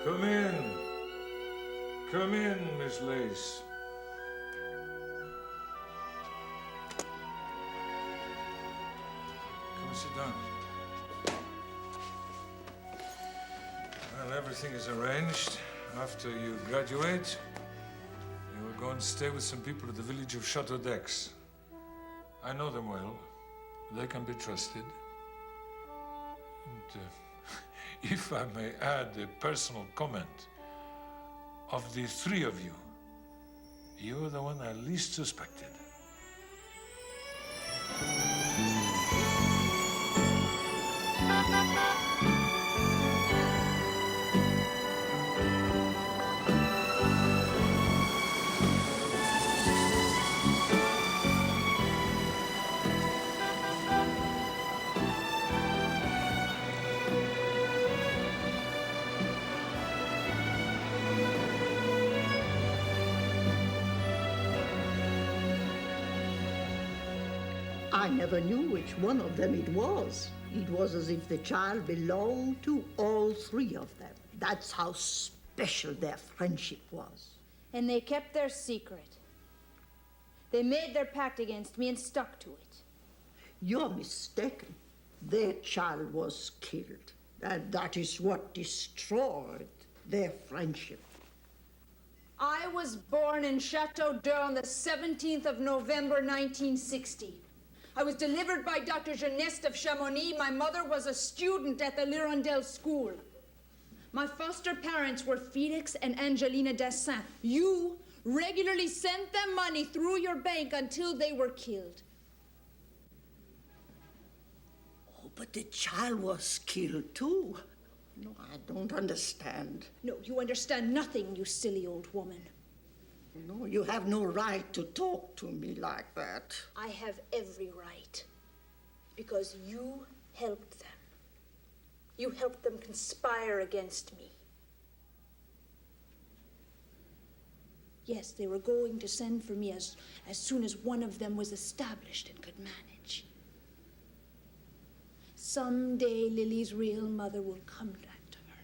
Come in. Come in, Miss Lace. Come and sit down. Well, everything is arranged. After you graduate, you will go and stay with some people at the village of Chateau d'Aix. I know them well. They can be trusted. And if I may add a personal comment, of the three of you, you're the one I least suspected. I never knew which one of them it was. It was as if the child belonged to all three of them. That's how special their friendship was. And they kept their secret. They made their pact against me and stuck to it. You're mistaken. Their child was killed. And that is what destroyed their friendship. I was born in Chateau d'Eu on the 17th of November, 1960. I was delivered by Dr. Geneste of Chamonix. My mother was a student at the L'Hirondelle School. My foster parents were Felix and Angelina Dassin. You regularly sent them money through your bank until they were killed. Oh, but the child was killed too. No, I don't understand. No, you understand nothing, you silly old woman. No, you have no right to talk to me like that. I have every right. Because you helped them. You helped them conspire against me. Yes, they were going to send for me as soon as one of them was established and could manage. Someday Lily's real mother will come back to her.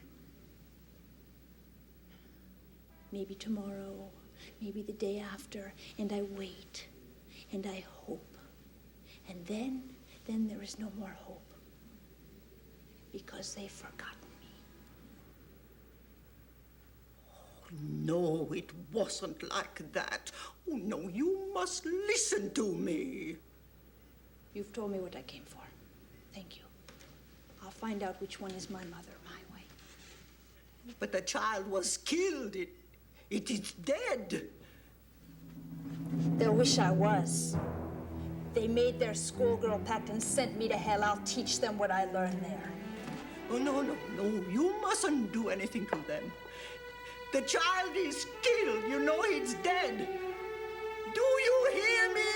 Maybe tomorrow, maybe the day after, and I wait, and I hope. And then there is no more hope. Because they've forgotten me. Oh, no, it wasn't like that. Oh, no, you must listen to me. You've told me what I came for. Thank you. I'll find out which one is my mother, my way. But the child was killed. It is dead. They'll wish I was. They made their schoolgirl pact and sent me to hell. I'll teach them what I learned there. Oh, no, you mustn't do anything to them. The child is killed. You know it's dead. Do you hear me?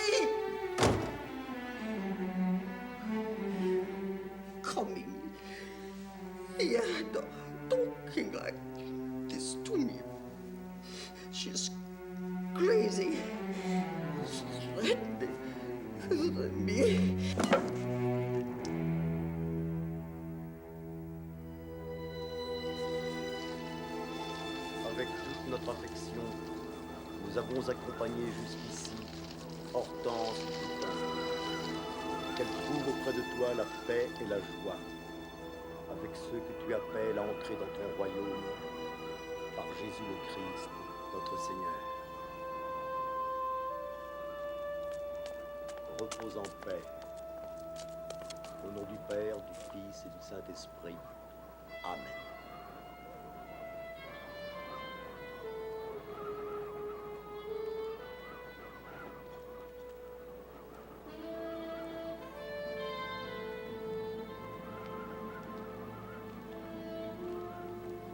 Coming here, talking like this to me. She's crazy. Let me. Avec toute notre affection, nous avons accompagné jusqu'ici Hortense Poutin. Qu'elle trouve auprès de toi la paix et la joie, avec ceux que tu appelles à entrer dans ton royaume, par Jésus le Christ, notre Seigneur. Repose en paix. Au nom du Père, du Fils et du Saint-Esprit. Amen.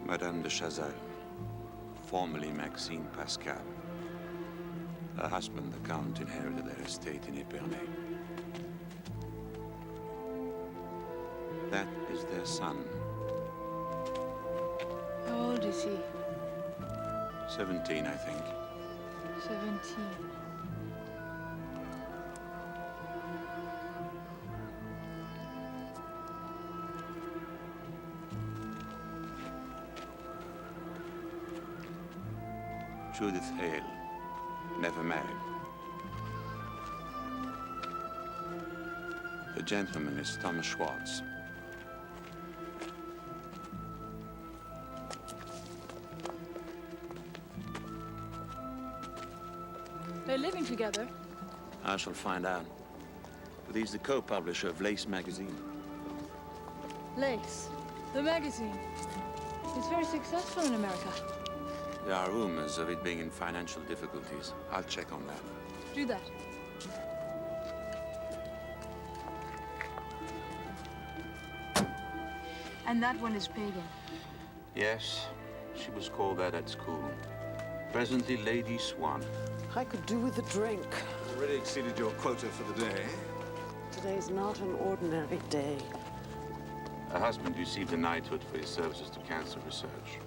Madame de Chazal, formerly Maxine Pascal. Her husband, the Count, inherited their estate in Épernay. That is their son. How old is he? 17, I think. 17. Judith Hale, never married. The gentleman is Thomas Schwartz. They're living together. I shall find out. But he's the co-publisher of Lace magazine. Lace, the magazine. It's very successful in America. There are rumors of it being in financial difficulties. I'll check on that. Do that. And that one is pagan. Yes, she was called that at school. Presently, Lady Swan. I could do with a drink. Already exceeded your quota for the day. Today's not an ordinary day. Her husband received a knighthood for his services to cancer research.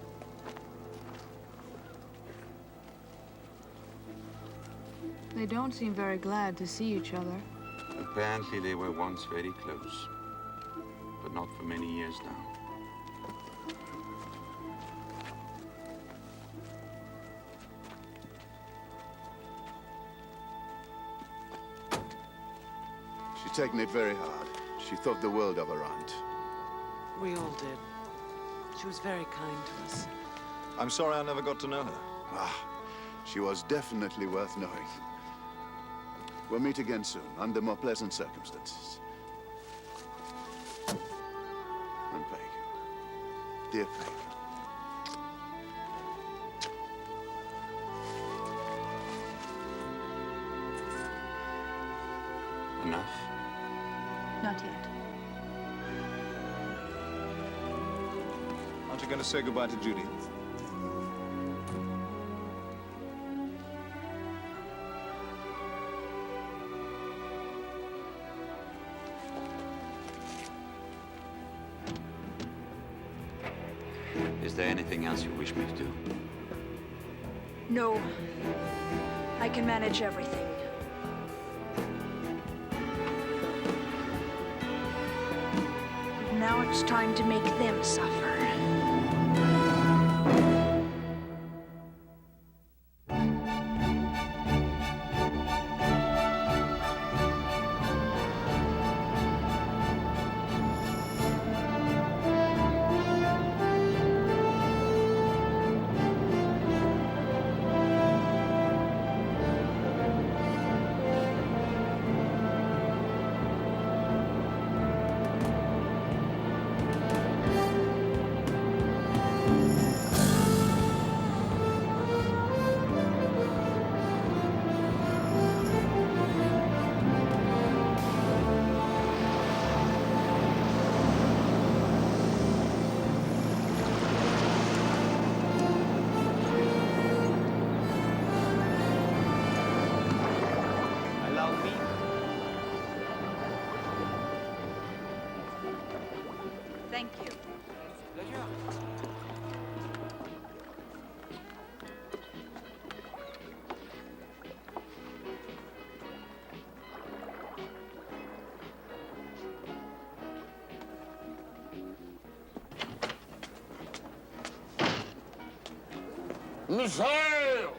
They don't seem very glad to see each other. Apparently, they were once very close, but not for many years now. She'd taken it very hard. She thought the world of her aunt. We all did. She was very kind to us. I'm sorry I never got to know her. Ah, she was definitely worth knowing. We'll meet again soon, under more pleasant circumstances. And Peg. Dear Peg. Enough? Not yet. Aren't you going to say goodbye to Judy? Is there anything else you wish me to do? No. I can manage everything. Now it's time to make them suffer. Thank you. Miss Hale!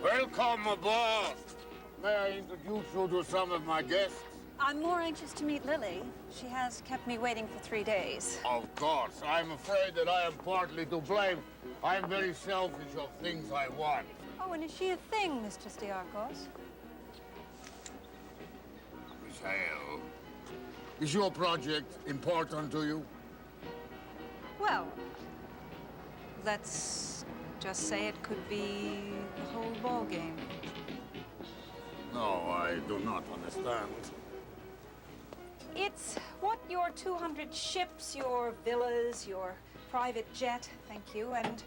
Welcome aboard. May I introduce you to some of my guests? I'm more anxious to meet Lily. She has kept me waiting for 3 days. Of course. I'm afraid that I am partly to blame. I'm very selfish of things I want. Oh, and is she a thing, Mr. Stiarkos? Miss Hale, is your project important to you? Well, let's just say it could be the whole ball game. No, I do not understand. It's what your 200 ships, your villas, your private jet, thank you, and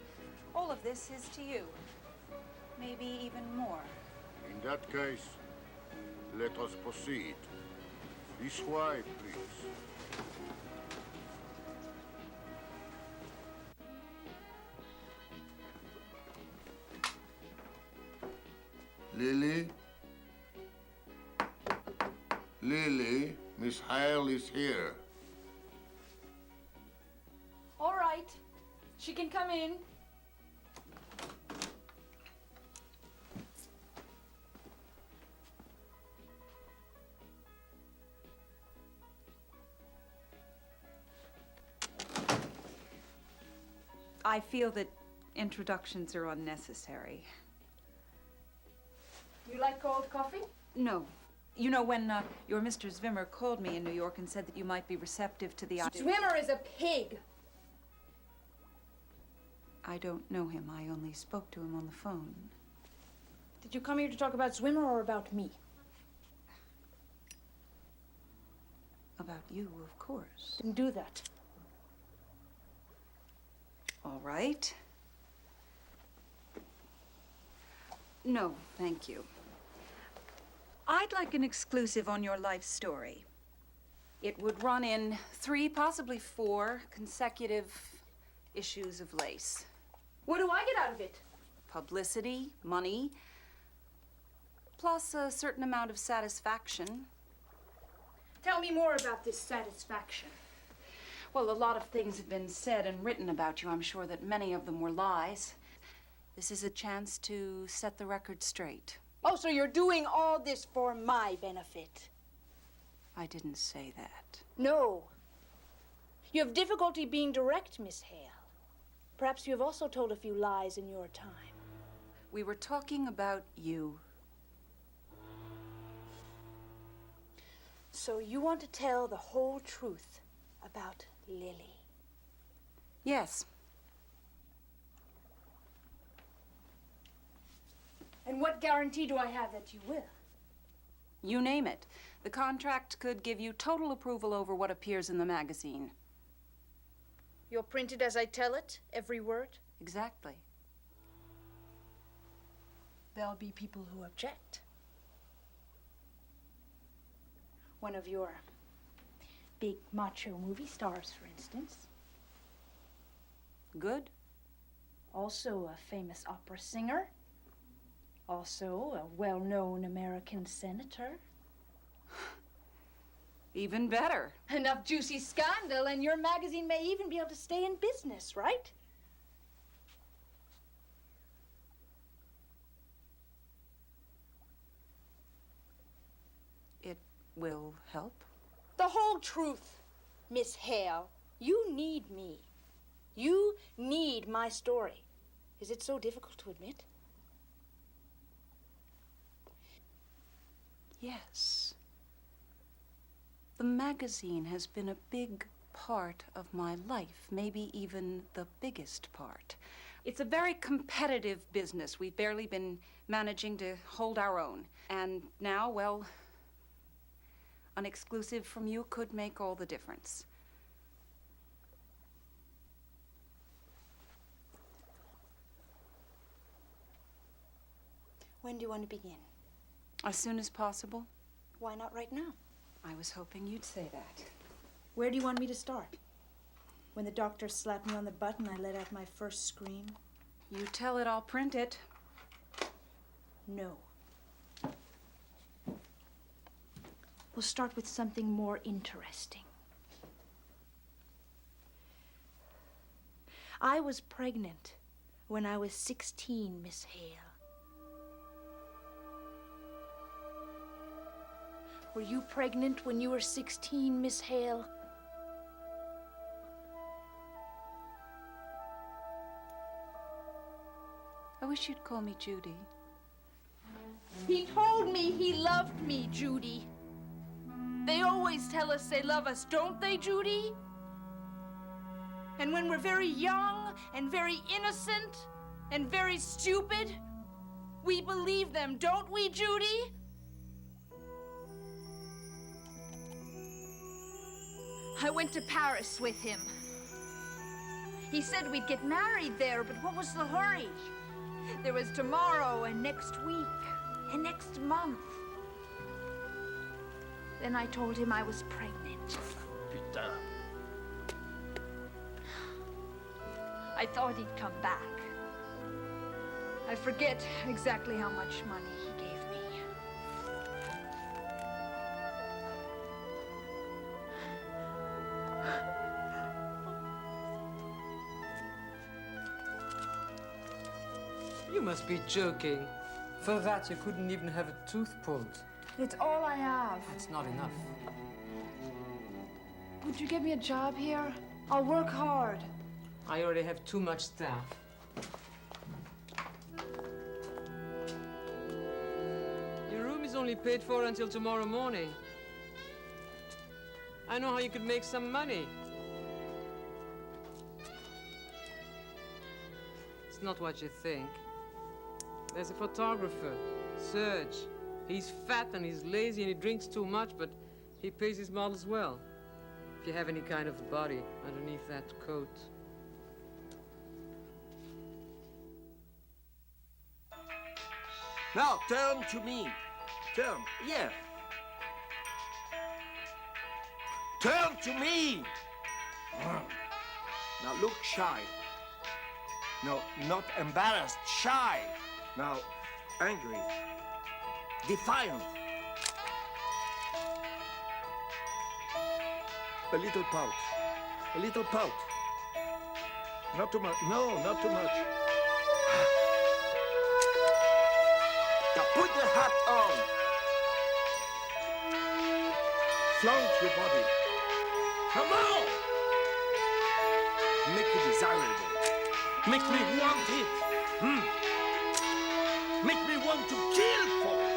all of this is to you. Maybe even more. In that case, let us proceed. This way, please. Lily? Lily, Miss Hale is here. All right. She can come in. I feel that introductions are unnecessary. You like cold coffee? No. You know, when your Mr. Zwimmer called me in New York and said that you might be receptive to the idea... Zwimmer is a pig. I don't know him. I only spoke to him on the phone. Did you come here to talk about Zwimmer or about me? About you, of course. Didn't do that. All right. No, thank you. I'd like an exclusive on your life story. It would run in 3, possibly 4 consecutive issues of Lace. What do I get out of it? Publicity, money, plus a certain amount of satisfaction. Tell me more about this satisfaction. Well, a lot of things have been said and written about you. I'm sure that many of them were lies. This is a chance to set the record straight. Oh, so you're doing all this for my benefit? I didn't say that. No. You have difficulty being direct, Miss Hale. Perhaps you have also told a few lies in your time. We were talking about you. So you want to tell the whole truth about Lily? Yes. And what guarantee do I have that you will? You name it. The contract could give you total approval over what appears in the magazine. You'll print it as I tell it, every word? Exactly. There'll be people who object. One of your big macho movie stars, for instance. Good. Also a famous opera singer. Also a well-known American senator. Even better. Enough juicy scandal, and your magazine may even be able to stay in business, right? It will help. The whole truth, Miss Hale. You need me. You need my story. Is it so difficult to admit? Yes. The magazine has been a big part of my life, maybe even the biggest part. It's a very competitive business. We've barely been managing to hold our own. And now, well, an exclusive from you could make all the difference. When do you want to begin? As soon as possible. Why not right now? I was hoping you'd say that. Where do you want me to start? When the doctor slapped me on the butt and I let out my first scream? You tell it, I'll print it. No. We'll start with something more interesting. I was pregnant when I was 16, Miss Hale. Were you pregnant when you were 16, Miss Hale? I wish you'd call me Judy. He told me he loved me, Judy. They always tell us they love us, don't they, Judy? And when we're very young and very innocent and very stupid, we believe them, don't we, Judy? I went to Paris with him. He said we'd get married there, but what was the hurry? There was tomorrow and next week and next month. Then I told him I was pregnant. Putain. I thought he'd come back. I forget exactly how much money he gave me. You must be joking. For that, you couldn't even have a tooth pulled. It's all I have. That's not enough. Would you give me a job here? I'll work hard. I already have too much staff. Your room is only paid for until tomorrow morning. I know how you could make some money. It's not what you think. There's a photographer, Serge. He's fat and he's lazy and he drinks too much, but he pays his models well. If you have any kind of body underneath that coat. Now, turn to me. Turn, yeah. Turn to me! Now, look shy. No, not embarrassed, shy. Now, angry. Defiant. A little pout. A little pout. Not too much. No, not too much. Now put the hat on. Flaunt your body. Come on! Make it desirable. Make me want it. Make me want to kill for it.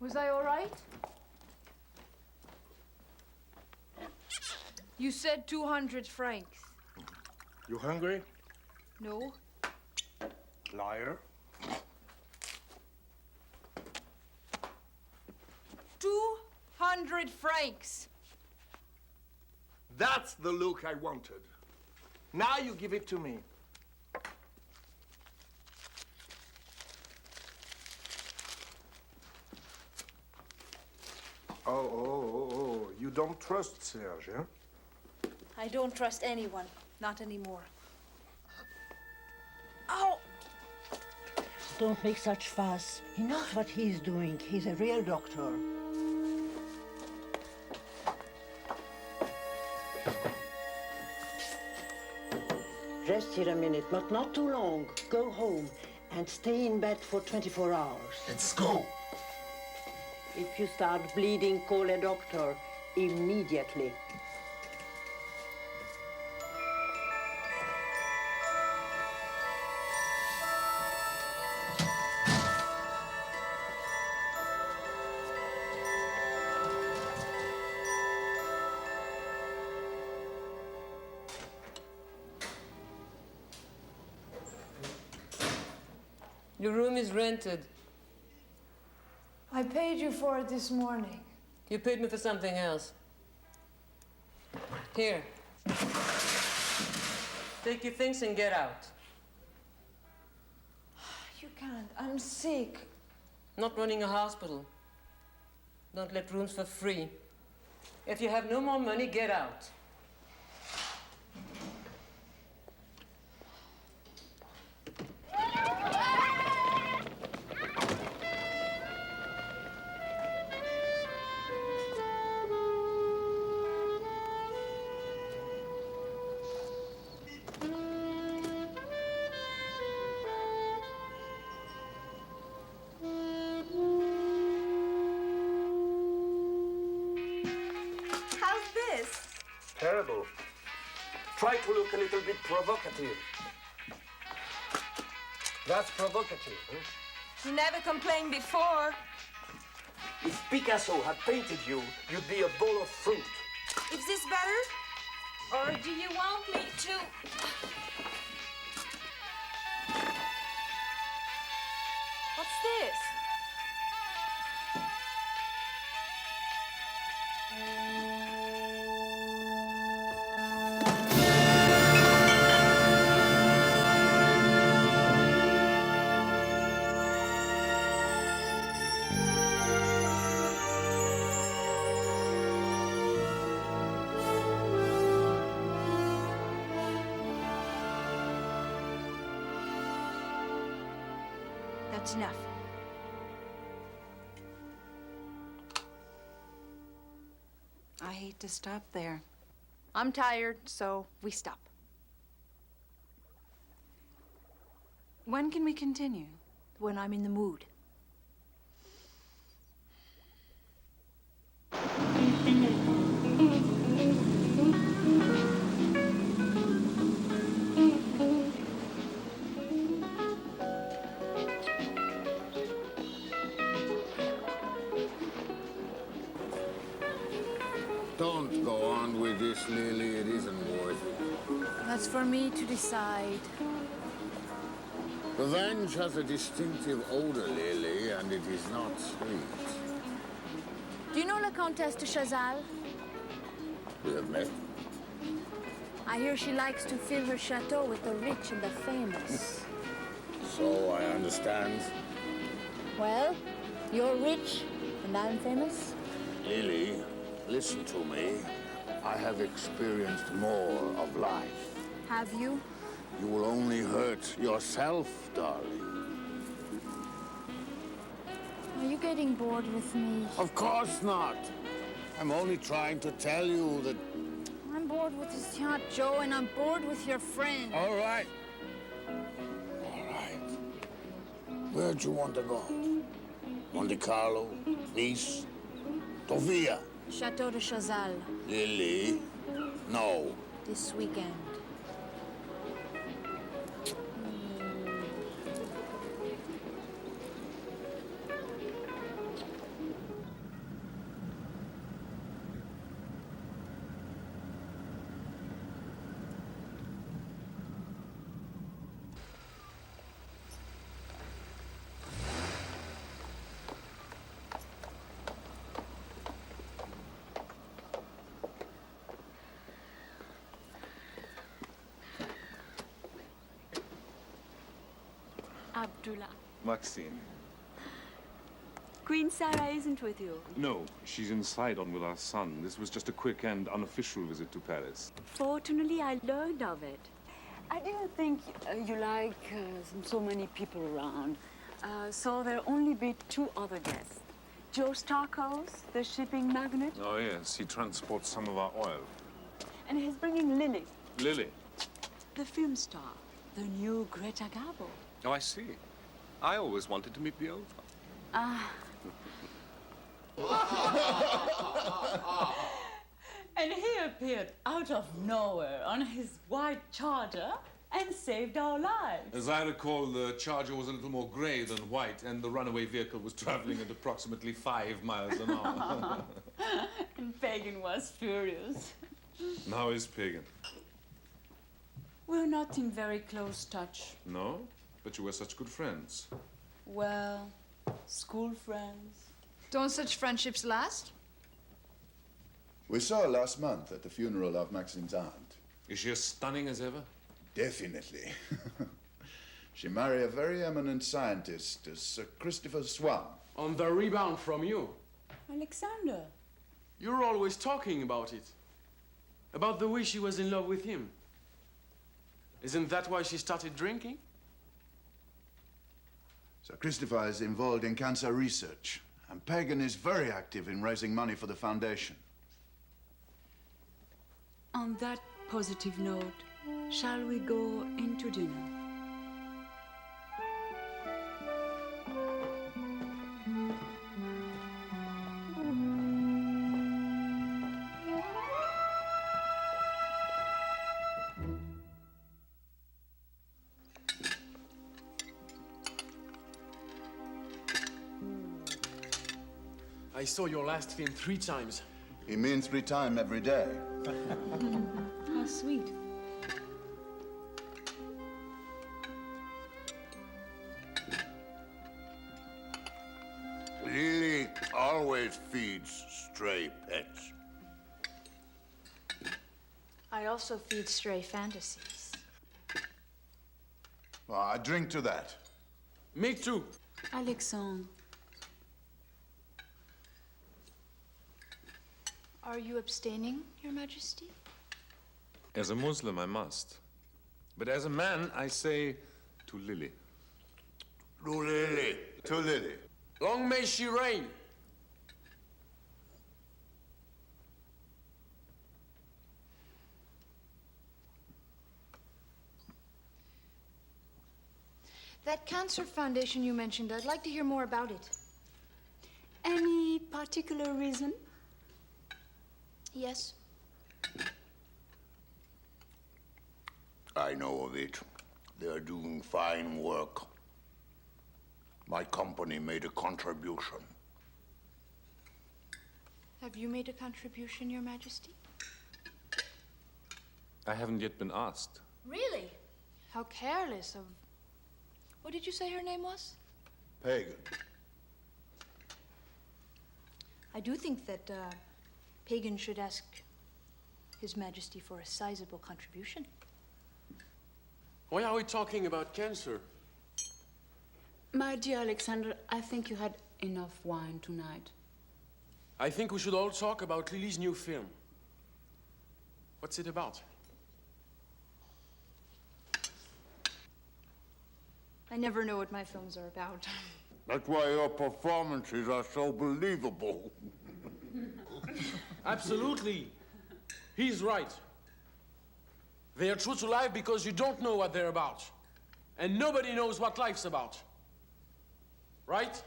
Was I all right? You said 200 francs. You hungry? No. Liar. 200 francs. That's the look I wanted. Now you give it to me. Oh, you don't trust Serge, huh? I don't trust anyone. Not anymore. Ow! Don't make such fuss. He knows what he's doing. He's a real doctor. Rest here a minute, but not too long. Go home and stay in bed for 24 hours. Let's go. If you start bleeding, call a doctor immediately. Your room is rented. I paid you for it this morning. You paid me for something else. Here. Take your things and get out. You can't. I'm sick. Not running a hospital. Don't let rooms for free. If you have no more money, get out. Terrible. Try to look a little bit provocative. That's provocative, huh? You never complained before. If Picasso had painted you, you'd be a bowl of fruit. Is this better? Or do you want me to... What's this? That's enough. I hate to stop there. I'm tired, so we stop. When can we continue? When I'm in the mood. Don't go on with this, Lily. It isn't worth it. That's for me to decide. Revenge has a distinctive odor, Lily, and it is not sweet. Do you know La Comtesse de Chazal? We have met. I hear she likes to fill her chateau with the rich and the famous. So I understand. Well, you're rich and I'm famous. Lily, listen to me. I have experienced more of life. Have you? You will only hurt yourself, darling. Are you getting bored with me? Of course not. I'm only trying to tell you that... I'm bored with this yacht, Joe, and I'm bored with your friend. All right. All right. Where do you want to go? Monte Carlo? Nice? Sofia? Chateau de Chazal. Lily? No. This weekend. Abdullah. Maxine. Queen Sarah isn't with you. No, she's inside on with our son. This was just a quick and unofficial visit to Paris. Fortunately, I learned of it. I didn't think you like so many people around. So there'll only be 2 other guests. Joe Starkos, the shipping magnate. Oh, yes, he transports some of our oil. And he's bringing Lily, Lily. the film star, the new Greta Garbo. Oh, I see. I always wanted to meet the old one. Ah. And he appeared out of nowhere on his white Charger and saved our lives. As I recall, the Charger was a little more grey than white, and the runaway vehicle was traveling at approximately 5 miles an hour. And Pagan was furious. And how is Pagan? We're not in very close touch. No? But you were such good friends. Well, school friends. Don't such friendships last? We saw her last month at the funeral of Maxine's aunt. Is she as stunning as ever? Definitely. She married a very eminent scientist, Sir Christopher Swan. On the rebound from you. Alexander. You're always talking about it. About the way she was in love with him. Isn't that why she started drinking? Sir Christopher is involved in cancer research, and Pagan is very active in raising money for the foundation. On that positive note, shall we go into dinner? I saw your last film 3 times. He means 3 times every day. How sweet. Lily always feeds stray pets. I also feed stray fantasies. Well, I drink to that. Me too. Alexandre. Are you abstaining, Your Majesty? As a Muslim, I must. But as a man, I say to Lily. To Lily. To Lily. Long may she reign. That cancer foundation you mentioned, I'd like to hear more about it. Any particular reason? Yes. I know of it. They're doing fine work. My company made a contribution. Have you made a contribution, Your Majesty? I haven't yet been asked. Really? How careless of... What did you say her name was? Pagan. I do think that Pagan should ask His Majesty for a sizable contribution. Why are we talking about cancer? My dear Alexander, I think you had enough wine tonight. I think we should all talk about Lily's new film. What's it about? I never know what my films are about. That's why your performances are so believable. Absolutely. He's right. They are true to life because you don't know what they're about. And nobody knows what life's about. Right?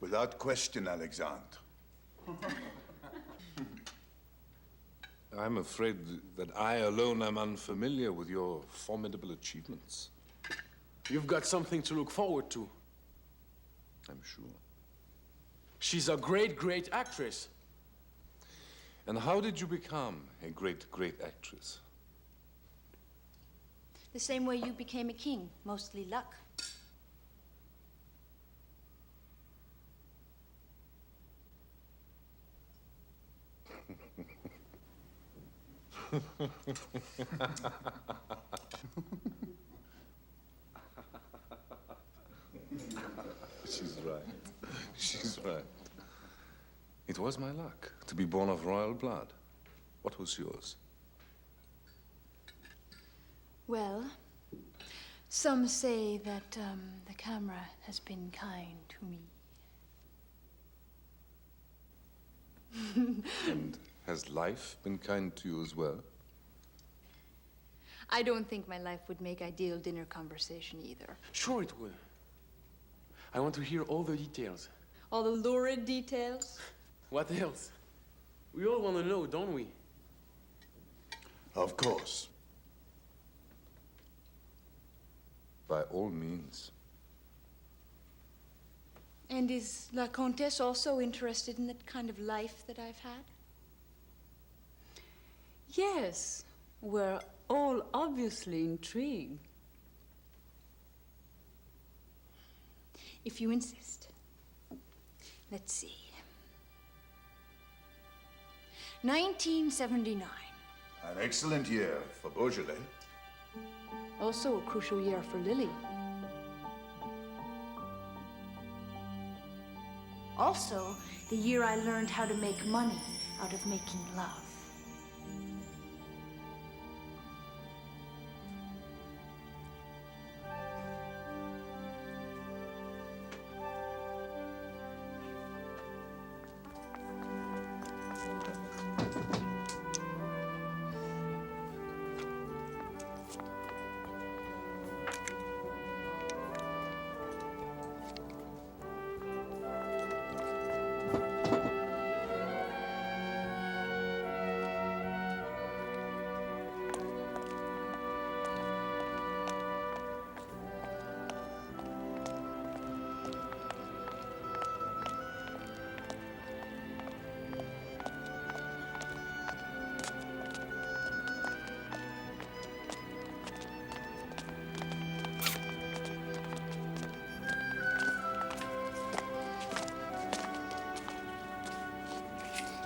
Without question, Alexandre. I'm afraid that I alone am unfamiliar with your formidable achievements. You've got something to look forward to. I'm sure. She's a great, great actress. And how did you become a great, great actress? The same way you became a king, mostly luck. She's right. She's right. It was my luck to be born of royal blood. What was yours? Well, some say that the camera has been kind to me. And has life been kind to you as well? I don't think my life would make ideal dinner conversation either. Sure it will. I want to hear all the details. All the lurid details? What else? We all want to know, don't we? Of course. By all means. And is La Comtesse also interested in that kind of life that I've had? Yes, we're all obviously intrigued. If you insist. Let's see. 1979. An excellent year for Beaujolais. Also a crucial year for Lily. Also, the year I learned how to make money out of making love.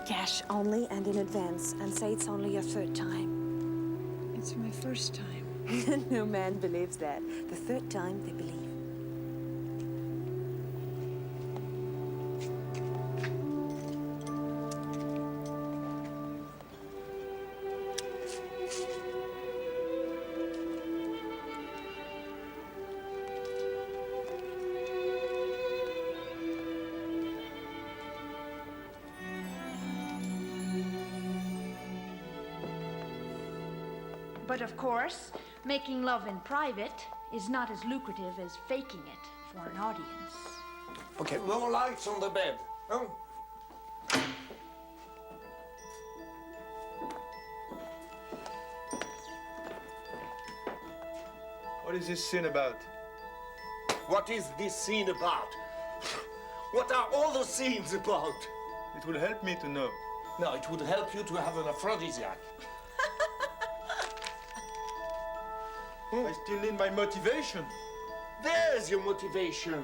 Cash only and in advance, and say it's only your third time. It's my first time. No man believes that. The third time they believe. But of course, making love in private is not as lucrative as faking it for an audience. Okay, more lights on the bed. Oh. What is this scene about? What is this scene about? What are all the scenes about? It will help me to know. No, it would help you to have an aphrodisiac. I still need my motivation. There's your motivation.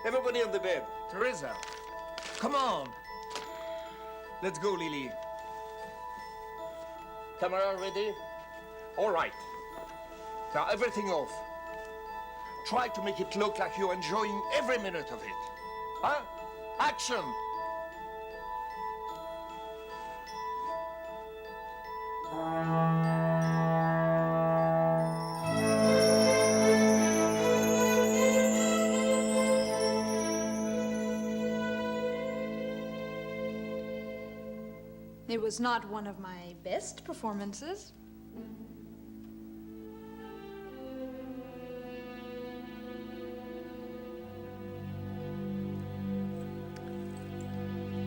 Everybody on the bed. Teresa, come on. Let's go, Lily. Camera ready? All right. Now, everything off. Try to make it look like you're enjoying every minute of it. Huh? Action! It was not one of my best performances.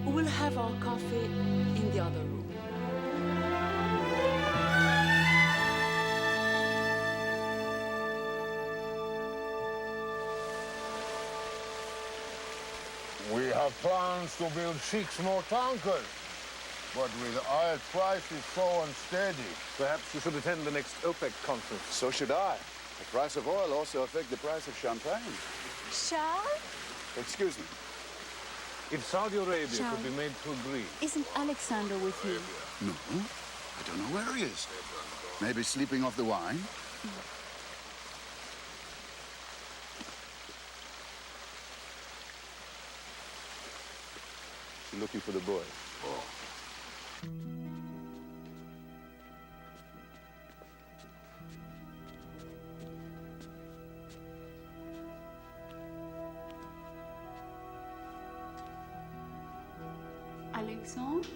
We'll have our coffee in the other room. We have plans to build 6 more tankers. But with oil prices so unsteady. Perhaps you should attend the next OPEC conference. So should I. The price of oil also affects the price of champagne. Charles? Excuse me. If Saudi Arabia Charles, could be made to agree. Isn't Alexander with you? No, I don't know where he is. Maybe sleeping off the wine? She's looking for the boy. Oh. Alexandre?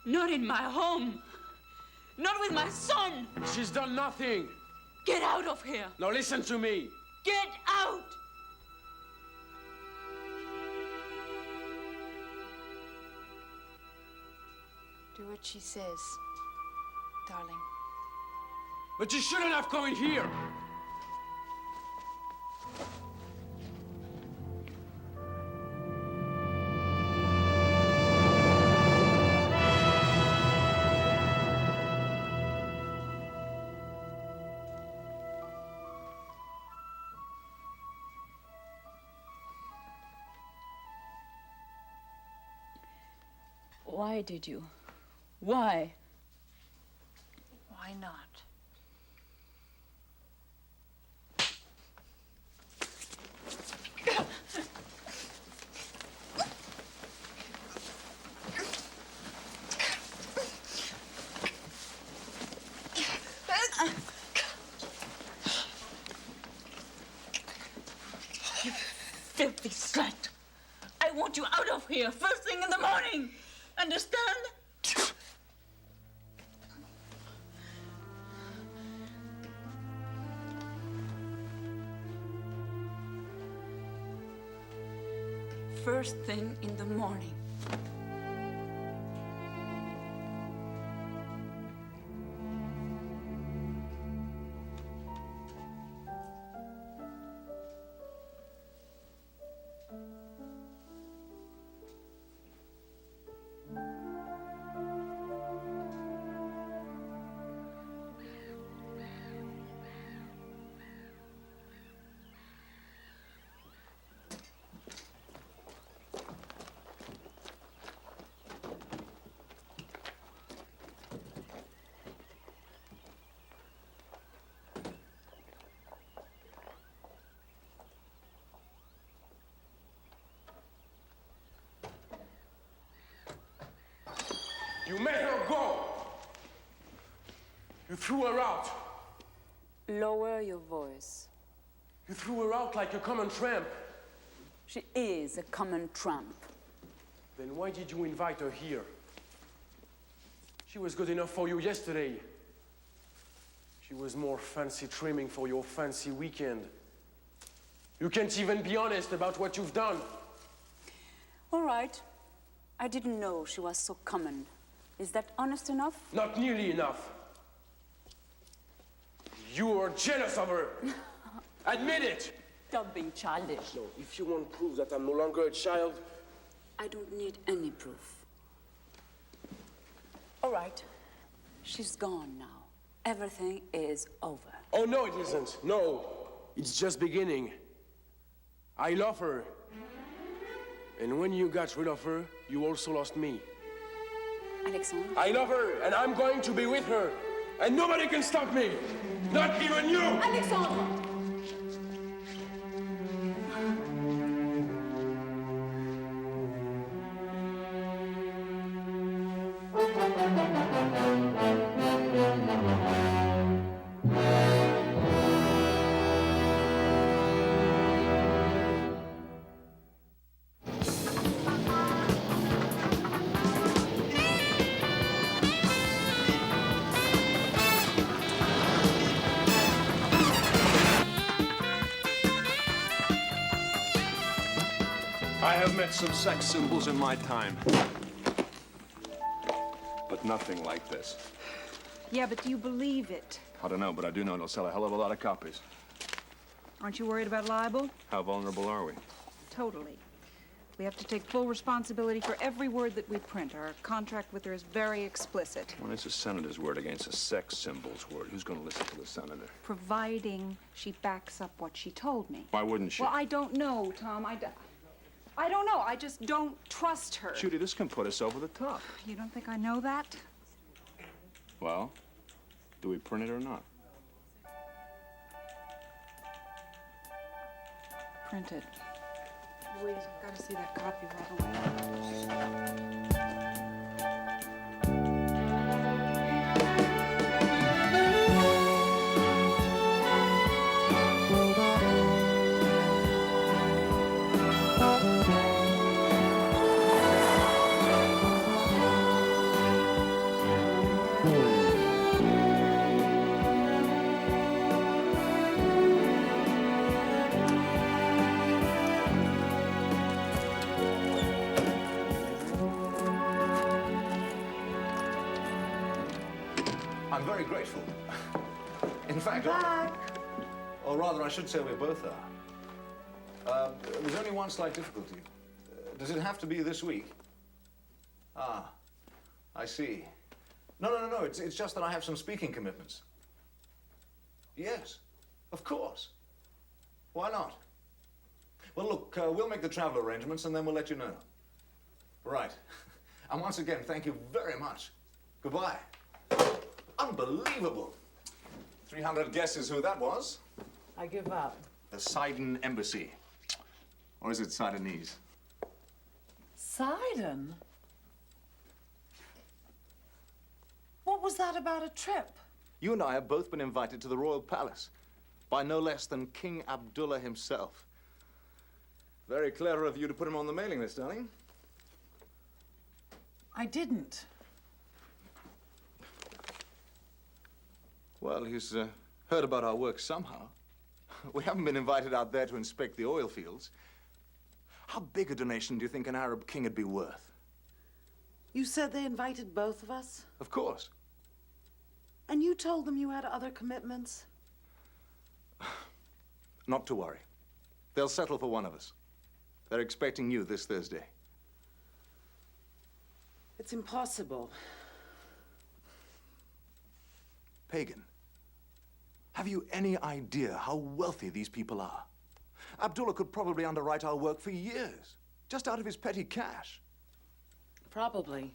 Not in my home. Not with my son. She's done nothing. Get out of here. Now listen to me. Get out. Do what she says, darling. But you shouldn't have come in here. Why did you? Why? Why not? You filthy slut! I want you out of here first thing in the morning! Understand? First thing in the morning. You made her go. You threw her out. Lower your voice. You threw her out like a common tramp. She is a common tramp. Then why did you invite her here? She was good enough for you yesterday. She was more fancy trimming for your fancy weekend. You can't even be honest about what you've done. All right. I didn't know she was so common. Is that honest enough? Not nearly enough. You are jealous of her. Admit it. Stop being childish. No, if you want proof that I'm no longer a child... I don't need any proof. All right. She's gone now. Everything is over. Oh, no, it isn't. No. It's just beginning. I love her. And when you got rid of her, you also lost me. Alexandre? I love her, and I'm going to be with her. And nobody can stop me. Not even you! Alexandre! I have met some sex symbols in my time. But nothing like this. Yeah, but do you believe it? I don't know, but I do know it'll sell a hell of a lot of copies. Aren't you worried about libel? How vulnerable are we? Totally. We have to take full responsibility for every word that we print. Our contract with her is very explicit. When it's a senator's word against a sex symbol's word, who's going to listen to the senator? Providing she backs up what she told me. Why wouldn't she? Well, I don't know, Tom. I don't know. I just don't trust her. Judy, this can put us over the top. You don't think I know that? Well, do we print it or not? Print it. Louise, I've got to see that copy right away. I'm very grateful. In fact, or rather, I should say we both are. There's only one slight difficulty. Does it have to be this week? Ah, I see. No. It's just that I have some speaking commitments. Yes, of course. Why not? Well, look, we'll make the travel arrangements and then we'll let you know. Right. And once again, thank you very much. Goodbye. Unbelievable. 300 guesses who that was. I give up. The Sidon Embassy. Or is it Sidonese? Sidon? What was that about a trip? You and I have both been invited to the Royal Palace by no less than King Abdullah himself. Very clever of you to put him on the mailing list, darling. I didn't. Well, he's heard about our work somehow. We haven't been invited out there to inspect the oil fields. How big a donation do you think an Arab king would be worth? You said they invited both of us? Of course. And you told them you had other commitments? Not to worry. They'll settle for one of us. They're expecting you this Thursday. It's impossible. Pagan, have you any idea how wealthy these people are? Abdullah could probably underwrite our work for years, just out of his petty cash. Probably.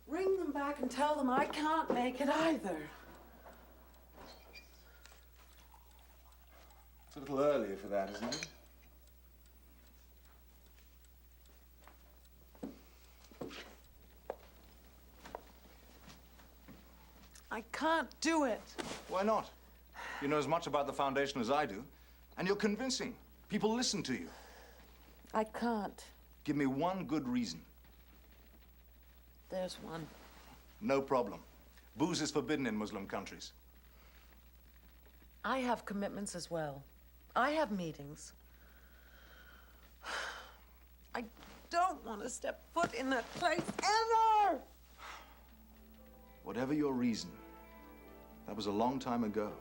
Ring them back and tell them I can't make it either. It's a little early for that, isn't it? I can't do it. Why not? You know as much about the Foundation as I do, and you're convincing. People listen to you. I can't. Give me one good reason. There's one. No problem. Booze is forbidden in Muslim countries. I have commitments as well. I have meetings. I don't want to step foot in that place ever! Whatever your reason, that was a long time ago.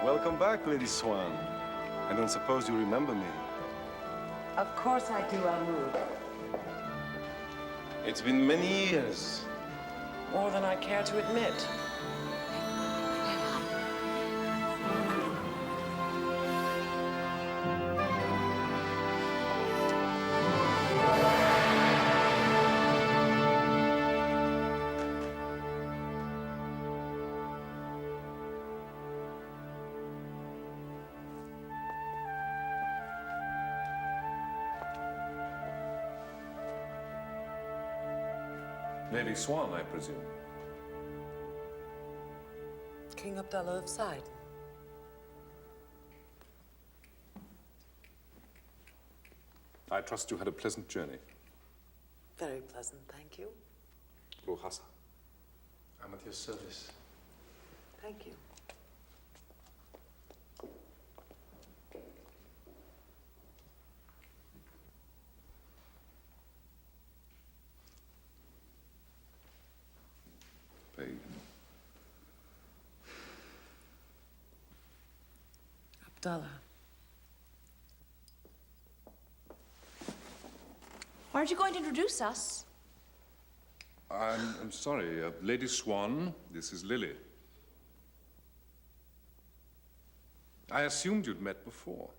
Welcome back, Lady Swan. I don't suppose you remember me. Of course I do, Amour. It's been many years. More than I care to admit. Lady Swan, I presume. King Abdullah of Side. I trust you had a pleasant journey. Very pleasant, thank you. Ruhasa. I'm at your service. Thank you. Babe. Abdullah. Aren't you going to introduce us? I'm sorry. Lady Swan, this is Lily. I assumed you'd met before.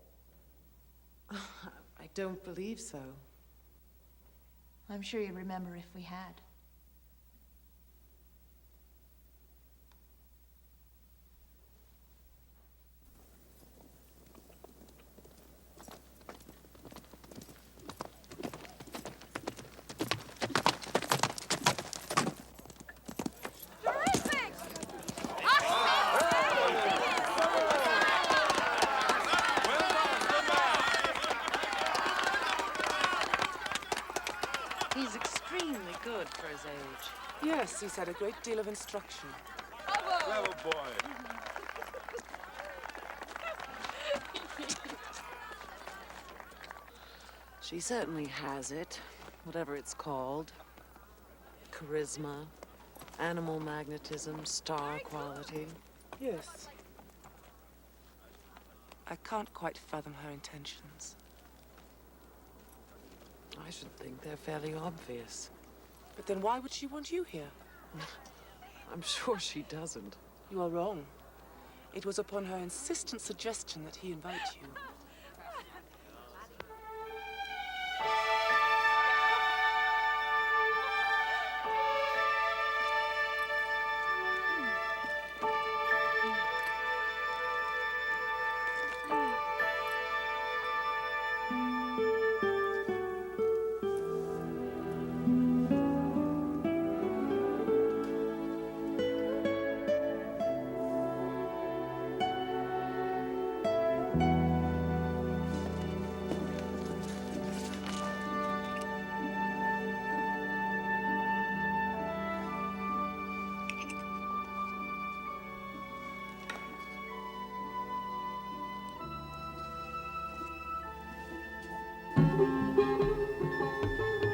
I don't believe so. I'm sure you'd remember if we had. He's extremely good for his age. Yes, he's had a great deal of instruction. Clever boy. She certainly has it, whatever it's called. Charisma, animal magnetism, star quality. Yes. I can't quite fathom her intentions. I should think they're fairly obvious. But then why would she want you here? I'm sure she doesn't. You are wrong. It was upon her insistent suggestion that he invite you.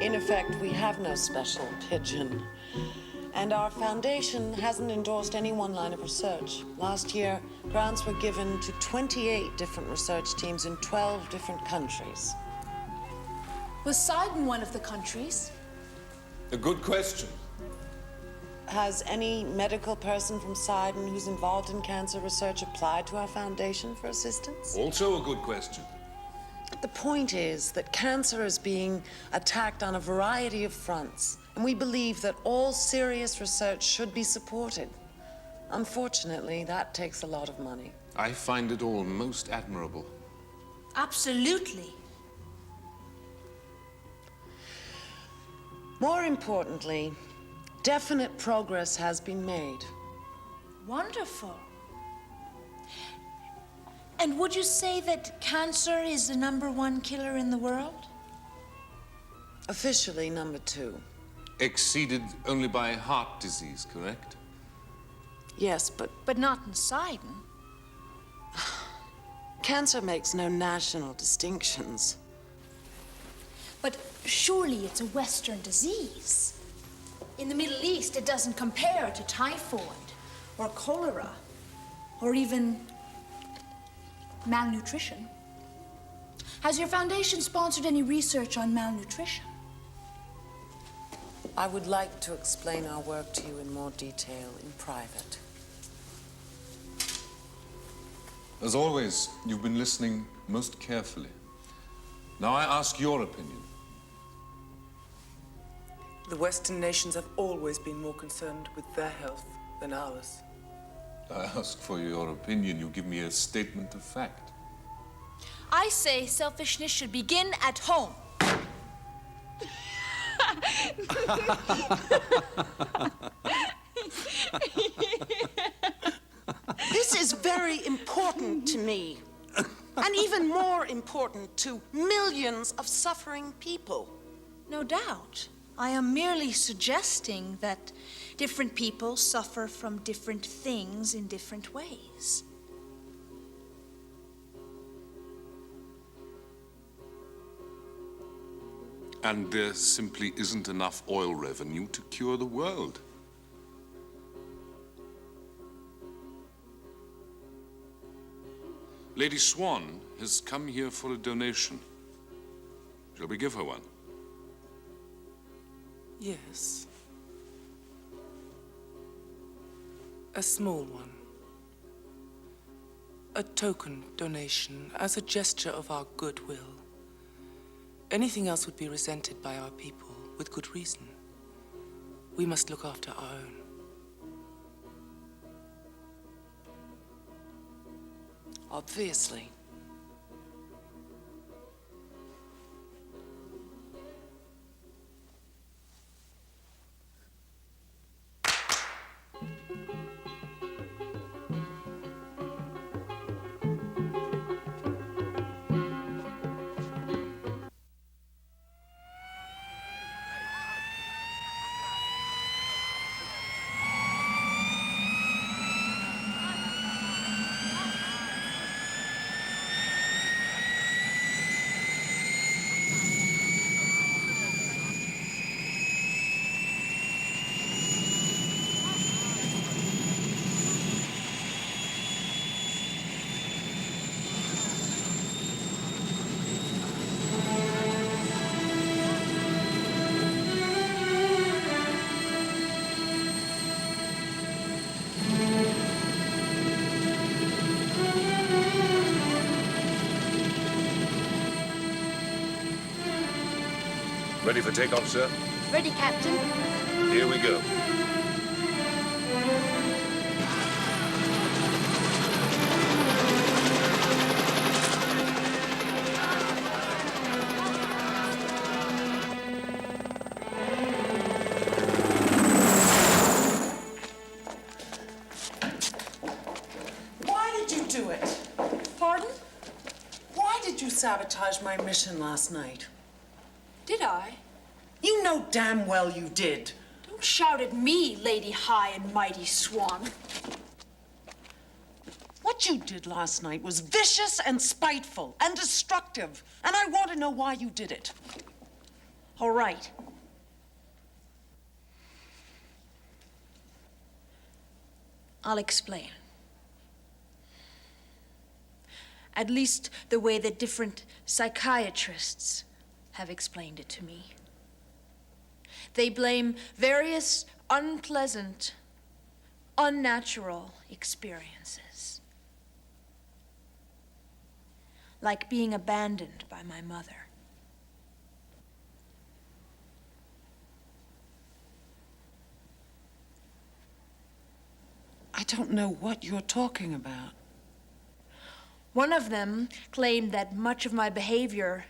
In effect, we have no special pigeon. And our foundation hasn't endorsed any one line of research. Last year, grants were given to 28 different research teams in 12 different countries. Was Sidon one of the countries? A good question. Has any medical person from Sidon who's involved in cancer research applied to our foundation for assistance? Also a good question. The point is that cancer is being attacked on a variety of fronts, and we believe that all serious research should be supported. Unfortunately, that takes a lot of money. I find it all most admirable. Absolutely. More importantly, definite progress has been made. Wonderful. And would you say that cancer is the #1 killer in the world? Officially, #2. Exceeded only by heart disease, correct? Yes, but not in Sidon. Cancer makes no national distinctions. But surely it's a Western disease. In the Middle East, it doesn't compare to typhoid or cholera or even malnutrition. Has your foundation sponsored any research on malnutrition? I would like to explain our work to you in more detail in private. As always, you've been listening most carefully. Now I ask your opinion. The Western nations have always been more concerned with their health than ours. I ask for your opinion. You give me a statement of fact. I say selfishness should begin at home. This is very important to me, and even more important to millions of suffering people. No doubt. I am merely suggesting that different people suffer from different things in different ways. And there simply isn't enough oil revenue to cure the world. Lady Swan has come here for a donation. Shall we give her one? Yes. A small one. A token donation as a gesture of our goodwill. Anything else would be resented by our people, with good reason. We must look after our own. Obviously. Ready for takeoff, sir? Ready, Captain. Here we go. Why did you do it? Pardon? Why did you sabotage my mission last night? Did I? You know damn well you did. Don't shout at me, Lady High and Mighty Swan. What you did last night was vicious and spiteful and destructive, and I want to know why you did it. All right. I'll explain. At least the way that different psychiatrists have explained it to me. They blame various unpleasant, unnatural experiences. Like being abandoned by my mother. I don't know what you're talking about. One of them claimed that much of my behavior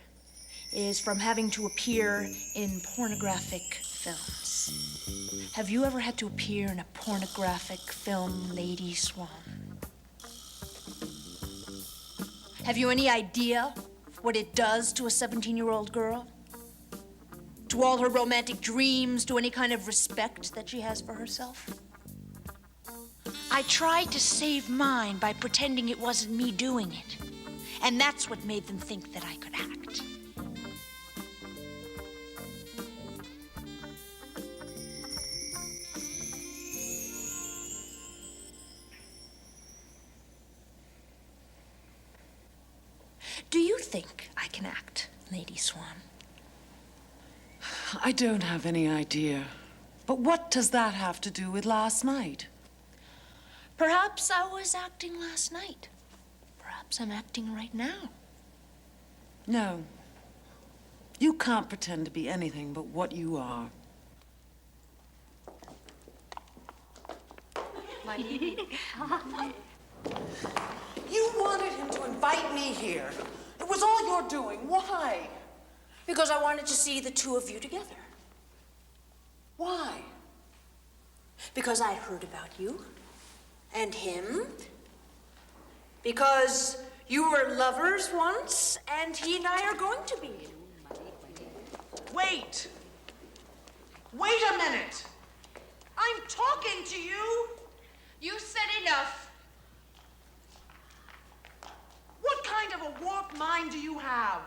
is from having to appear in pornographic films. Have you ever had to appear in a pornographic film, Lady Swan? Have you any idea what it does to a 17-year-old girl? To all her romantic dreams, to any kind of respect that she has for herself? I tried to save mine by pretending it wasn't me doing it. And that's what made them think that I could act. Do you think I can act, Lady Swan? I don't have any idea. But what does that have to do with last night? Perhaps I was acting last night. Perhaps I'm acting right now. No. You can't pretend to be anything but what you are. You wanted him to invite me here. It was all your doing. Why? Because I wanted to see the two of you together. Why? Because I heard about you and him. Because you were lovers once, and he and I are going to be. Wait! Wait a minute! I'm talking to you! You said enough. What kind of a warped mind do you have?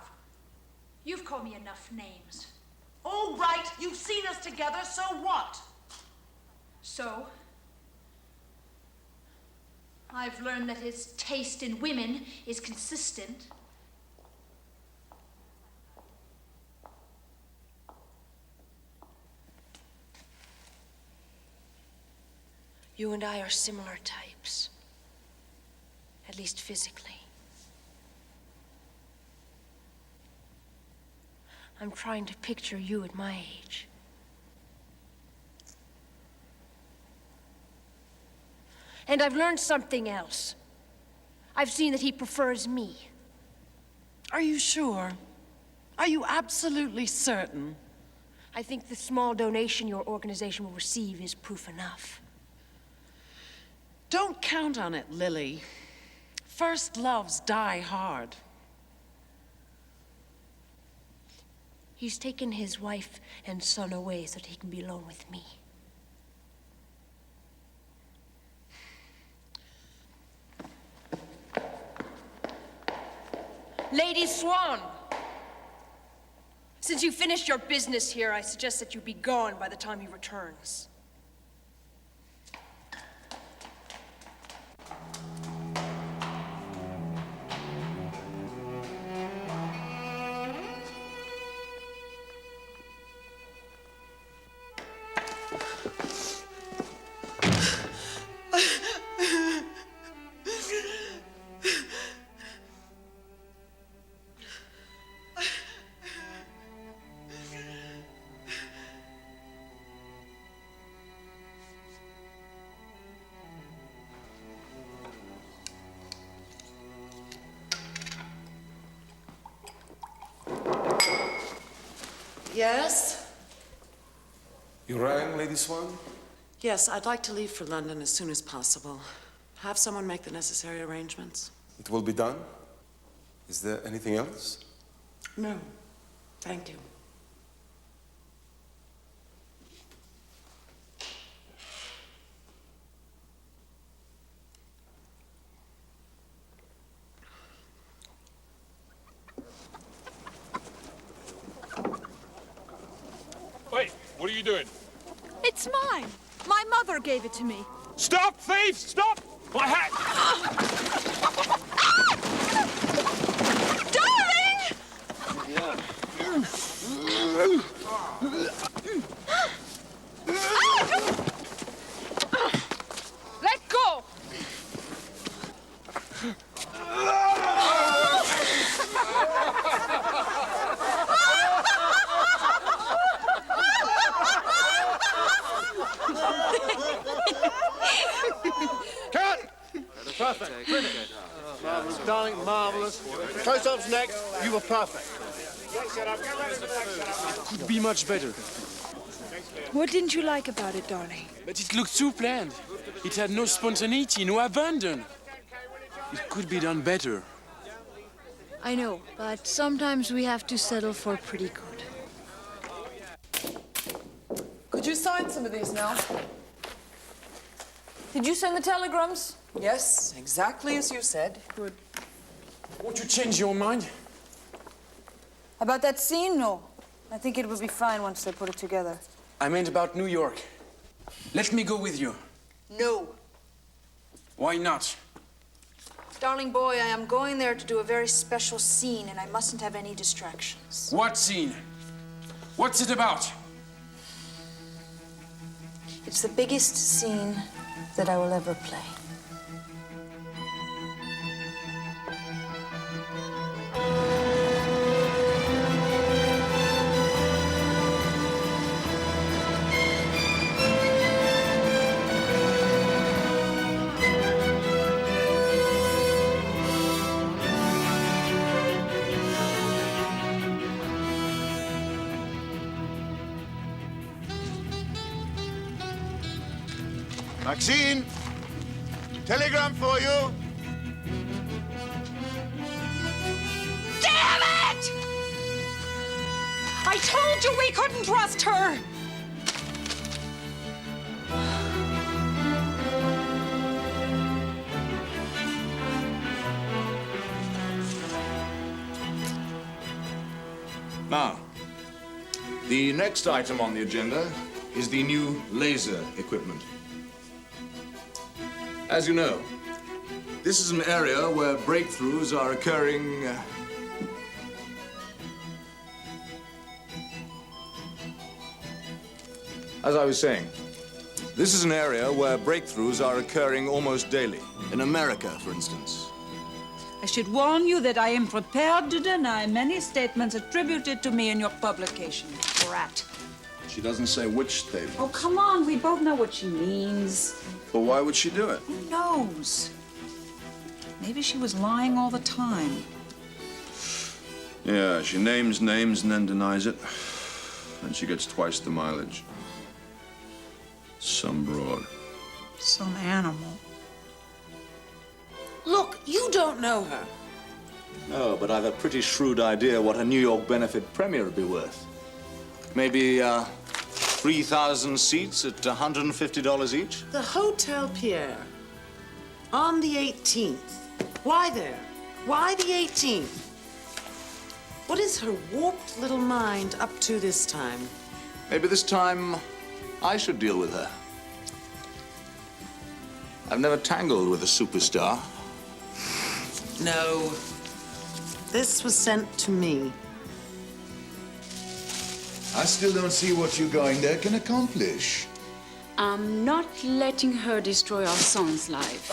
You've called me enough names. All right, you've seen us together, so what? So? I've learned that his taste in women is consistent. You and I are similar types. At least physically. I'm trying to picture you at my age. And I've learned something else. I've seen that he prefers me. Are you sure? Are you absolutely certain? I think the small donation your organization will receive is proof enough. Don't count on it, Lily. First loves die hard. He's taken his wife and son away so that he can be alone with me. Lady Swan! Since you finished your business here, I suggest that you be gone by the time he returns. Yes? You rang, Lady Swan? Yes, I'd like to leave for London as soon as possible. Have someone make the necessary arrangements. It will be done. Is there anything else? No, thank you. Wait, what are you doing? It's mine. My mother gave it to me. Stop, thieves! Stop! My hat! Let go! Cut! Perfect. Marvelous, darling, marvelous. Close-ups next. You were perfect. Could be much better. What didn't you like about it, darling? But it looked too planned. It had no spontaneity, no abandon. It could be done better. I know, but sometimes we have to settle for pretty good. Could you sign some of these now? Did you send the telegrams? Yes, exactly as you said. Good. Won't you change your mind? About that scene? No. I think it will be fine once they put it together. I meant about New York. Let me go with you. No. Why not? Darling boy, I am going there to do a very special scene, and I mustn't have any distractions. What scene? What's it about? It's the biggest scene that I will ever play. Maxine, telegram for you. Damn it! I told you we couldn't trust her! Now, the next item on the agenda is the new laser equipment. As you know, this is an area where breakthroughs are occurring. As I was saying, this is an area where breakthroughs are occurring almost daily. In America, for instance. I should warn you that I am prepared to deny many statements attributed to me in your publication, brat. She doesn't say which statement. Oh, come on. We both know what she means. But why would she do it? Who knows? Maybe she was lying all the time. Yeah, she names names and then denies it. And she gets twice the mileage. Some broad. Some animal. Look, you don't know her. No, but I've a pretty shrewd idea what a New York benefit premiere would be worth. Maybe 3,000 seats at $150 each? The Hotel Pierre. On the 18th. Why there? Why the 18th? What is her warped little mind up to this time? Maybe this time I should deal with her. I've never tangled with a superstar. No. This was sent to me. I still don't see what you going there can accomplish. I'm not letting her destroy our son's life.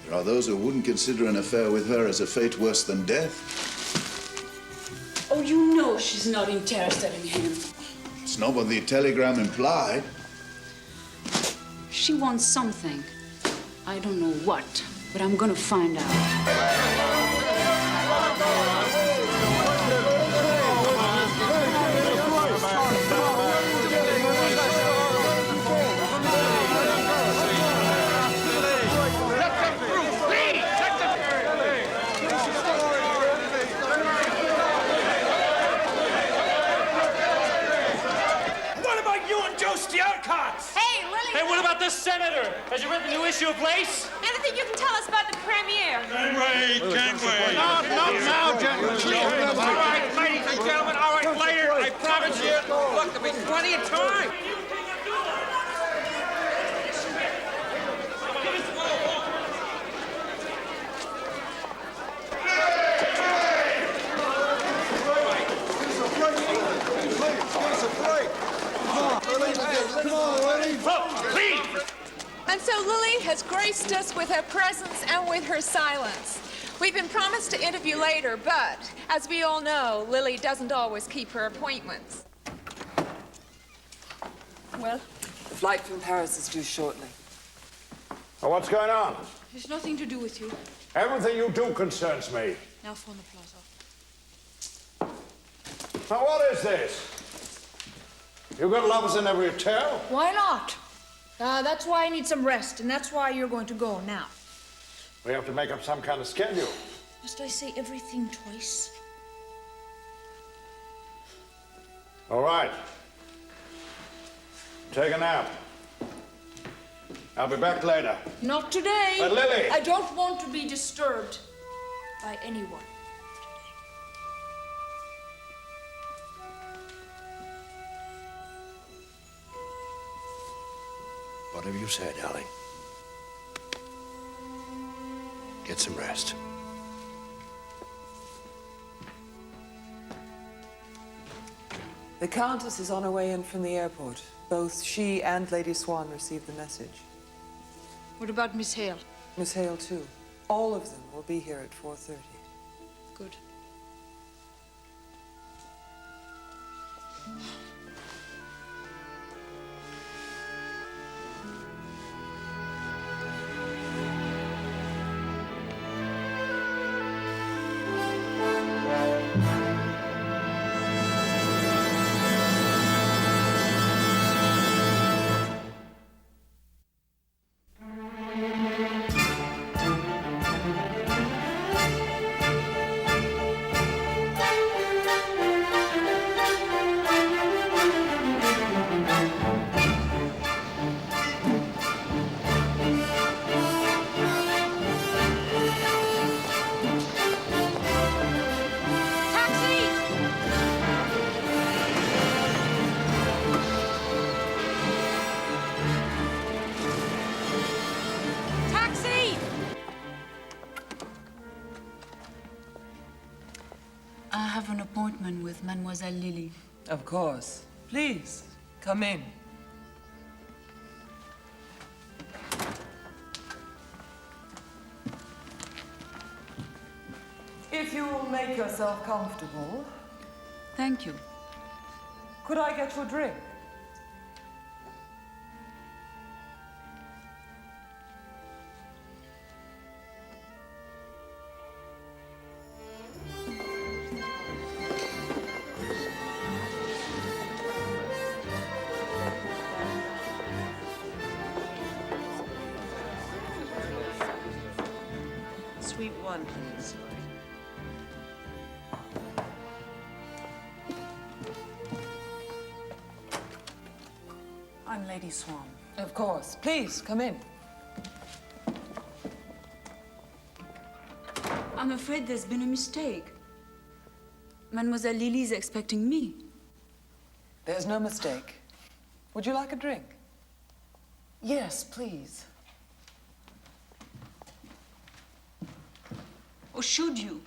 There are those who wouldn't consider an affair with her as a fate worse than death. Oh, you know she's not interested in him. It's not what the telegram implied. She wants something. I don't know what, but I'm gonna find out. Hey, what about the senator? Has you read the new issue of Lace? Anything you can tell us about the premiere? Can't wait, can't wait. Not now, gentlemen. All right, ladies and gentlemen, all right, later, I promise you. Look, there'll be plenty of time. And so Lily has graced us with her presence and with her silence. We've been promised to interview later, but as we all know, Lily doesn't always keep her appointments. Well? The flight from Paris is due shortly. Well, what's going on? It's nothing to do with you. Everything you do concerns me. Now phone the plaza. Now, what is this? You got lovers in every hotel? Why not? That's why I need some rest, and that's why you're going to go now. We have to make up some kind of schedule. Must I say everything twice? All right. Take a nap. I'll be back later. Not today. But Lily! I don't want to be disturbed by anyone. Whatever you say, darling. Get some rest. The Countess is on her way in from the airport. Both she and Lady Swan received the message. What about Miss Hale? Miss Hale, too. All of them will be here at 4:30. Good. With Mademoiselle Lily. Of course. Please, come in. If you will make yourself comfortable. Thank you. Could I get you a drink? Sweet one, please. I'm Lady Swan. Of course. Please, come in. I'm afraid there's been a mistake. Mademoiselle Lily's expecting me. There's no mistake. Would you like a drink? Yes, please. Or should you?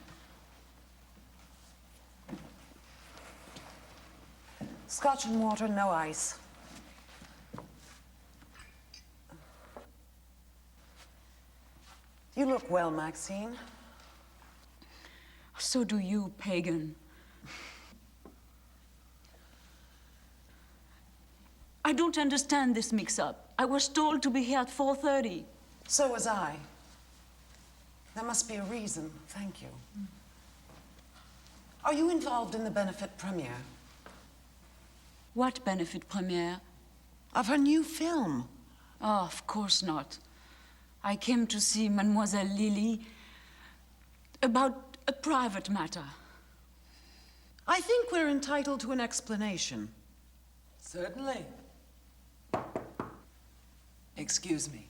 Scotch and water, no ice. You look well, Maxine. So do you, pagan. I don't understand this mix-up. I was told to be here at 4:30. So was I. There must be a reason. Thank you. Are you involved in the benefit premiere? What benefit premiere? Of her new film. Oh, of course not. I came to see Mademoiselle Lily about a private matter. I think we're entitled to an explanation. Certainly. Excuse me.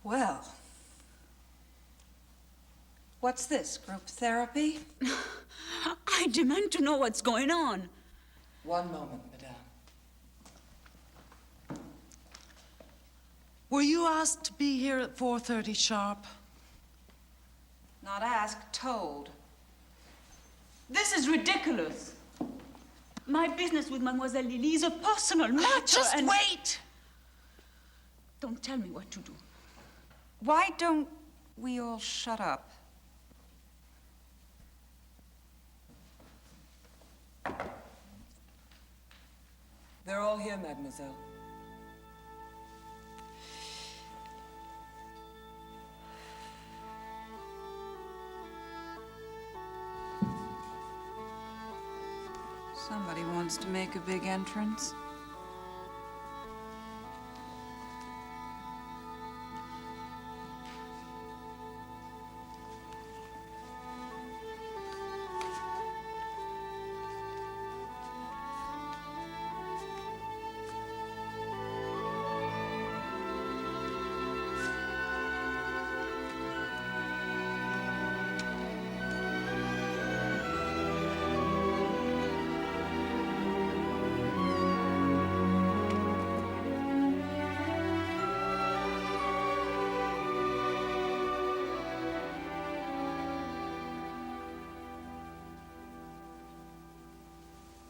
Well, what's this, group therapy? I demand to know what's going on. One moment, madame. Were you asked to be here at 4:30 sharp? Not asked, told. This is ridiculous. My business with Mademoiselle Lily is a personal matter. Just and... wait! Don't tell me what to do. Why don't we all shut up? They're all here, mademoiselle. Somebody wants to make a big entrance.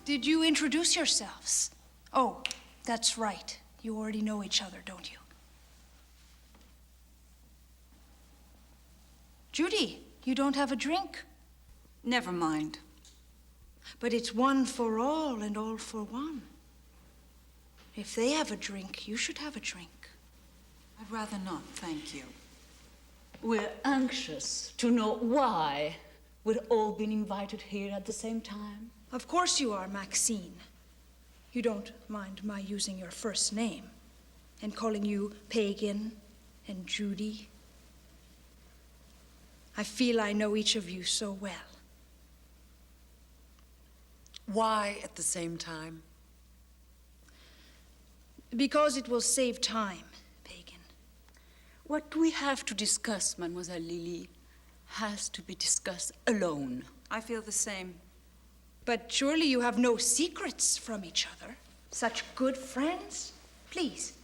Did you introduce yourselves? Oh, that's right. You already know each other, don't you? Judy, you don't have a drink. Never mind. But it's one for all and all for one. If they have a drink, you should have a drink. I'd rather not, thank you. We're anxious to know why we've all been invited here at the same time. Of course you are, Maxine. You don't mind my using your first name and calling you Pagan and Judy. I feel I know each of you so well. Why at the same time? Because it will save time, Pagan. What we have to discuss, Mademoiselle Lily, has to be discussed alone. I feel the same. But surely you have no secrets from each other. Such good friends. Please.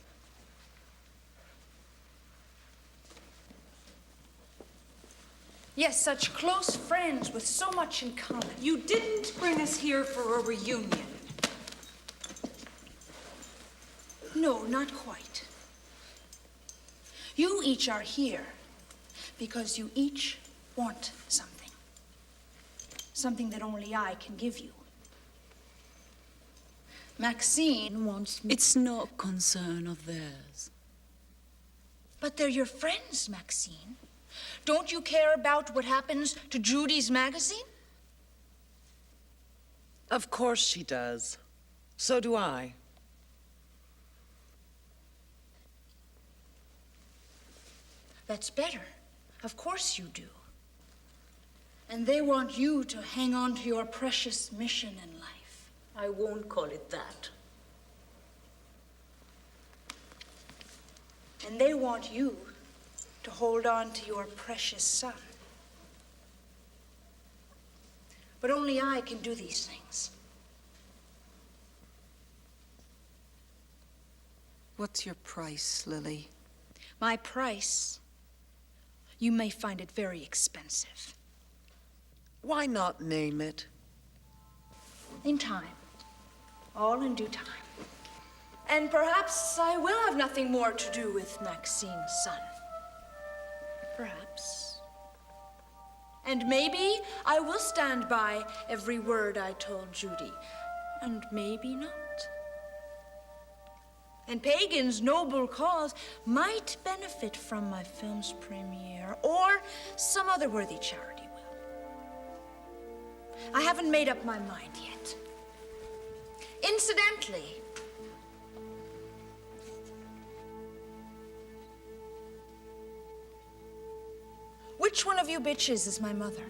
Yes, such close friends with so much in common. You didn't bring us here for a reunion. No, not quite. You each are here because you each want something. Something that only I can give you. Maxine wants me. It's no concern of theirs. But they're your friends, Maxine. Don't you care about what happens to Judy's magazine? Of course she does. So do I. That's better. Of course you do. And they want you to hang on to your precious mission in life. I won't call it that. And they want you to hold on to your precious son. But only I can do these things. What's your price, Lily? My price, you may find it very expensive. Why not name it? In time. All in due time. And perhaps I will have nothing more to do with Maxine's son. Perhaps. And maybe I will stand by every word I told Judy. And maybe not. And Pagan's noble cause might benefit from my film's premiere, or some other worthy charity will. I haven't made up my mind yet. Incidentally, which one of you bitches is my mother?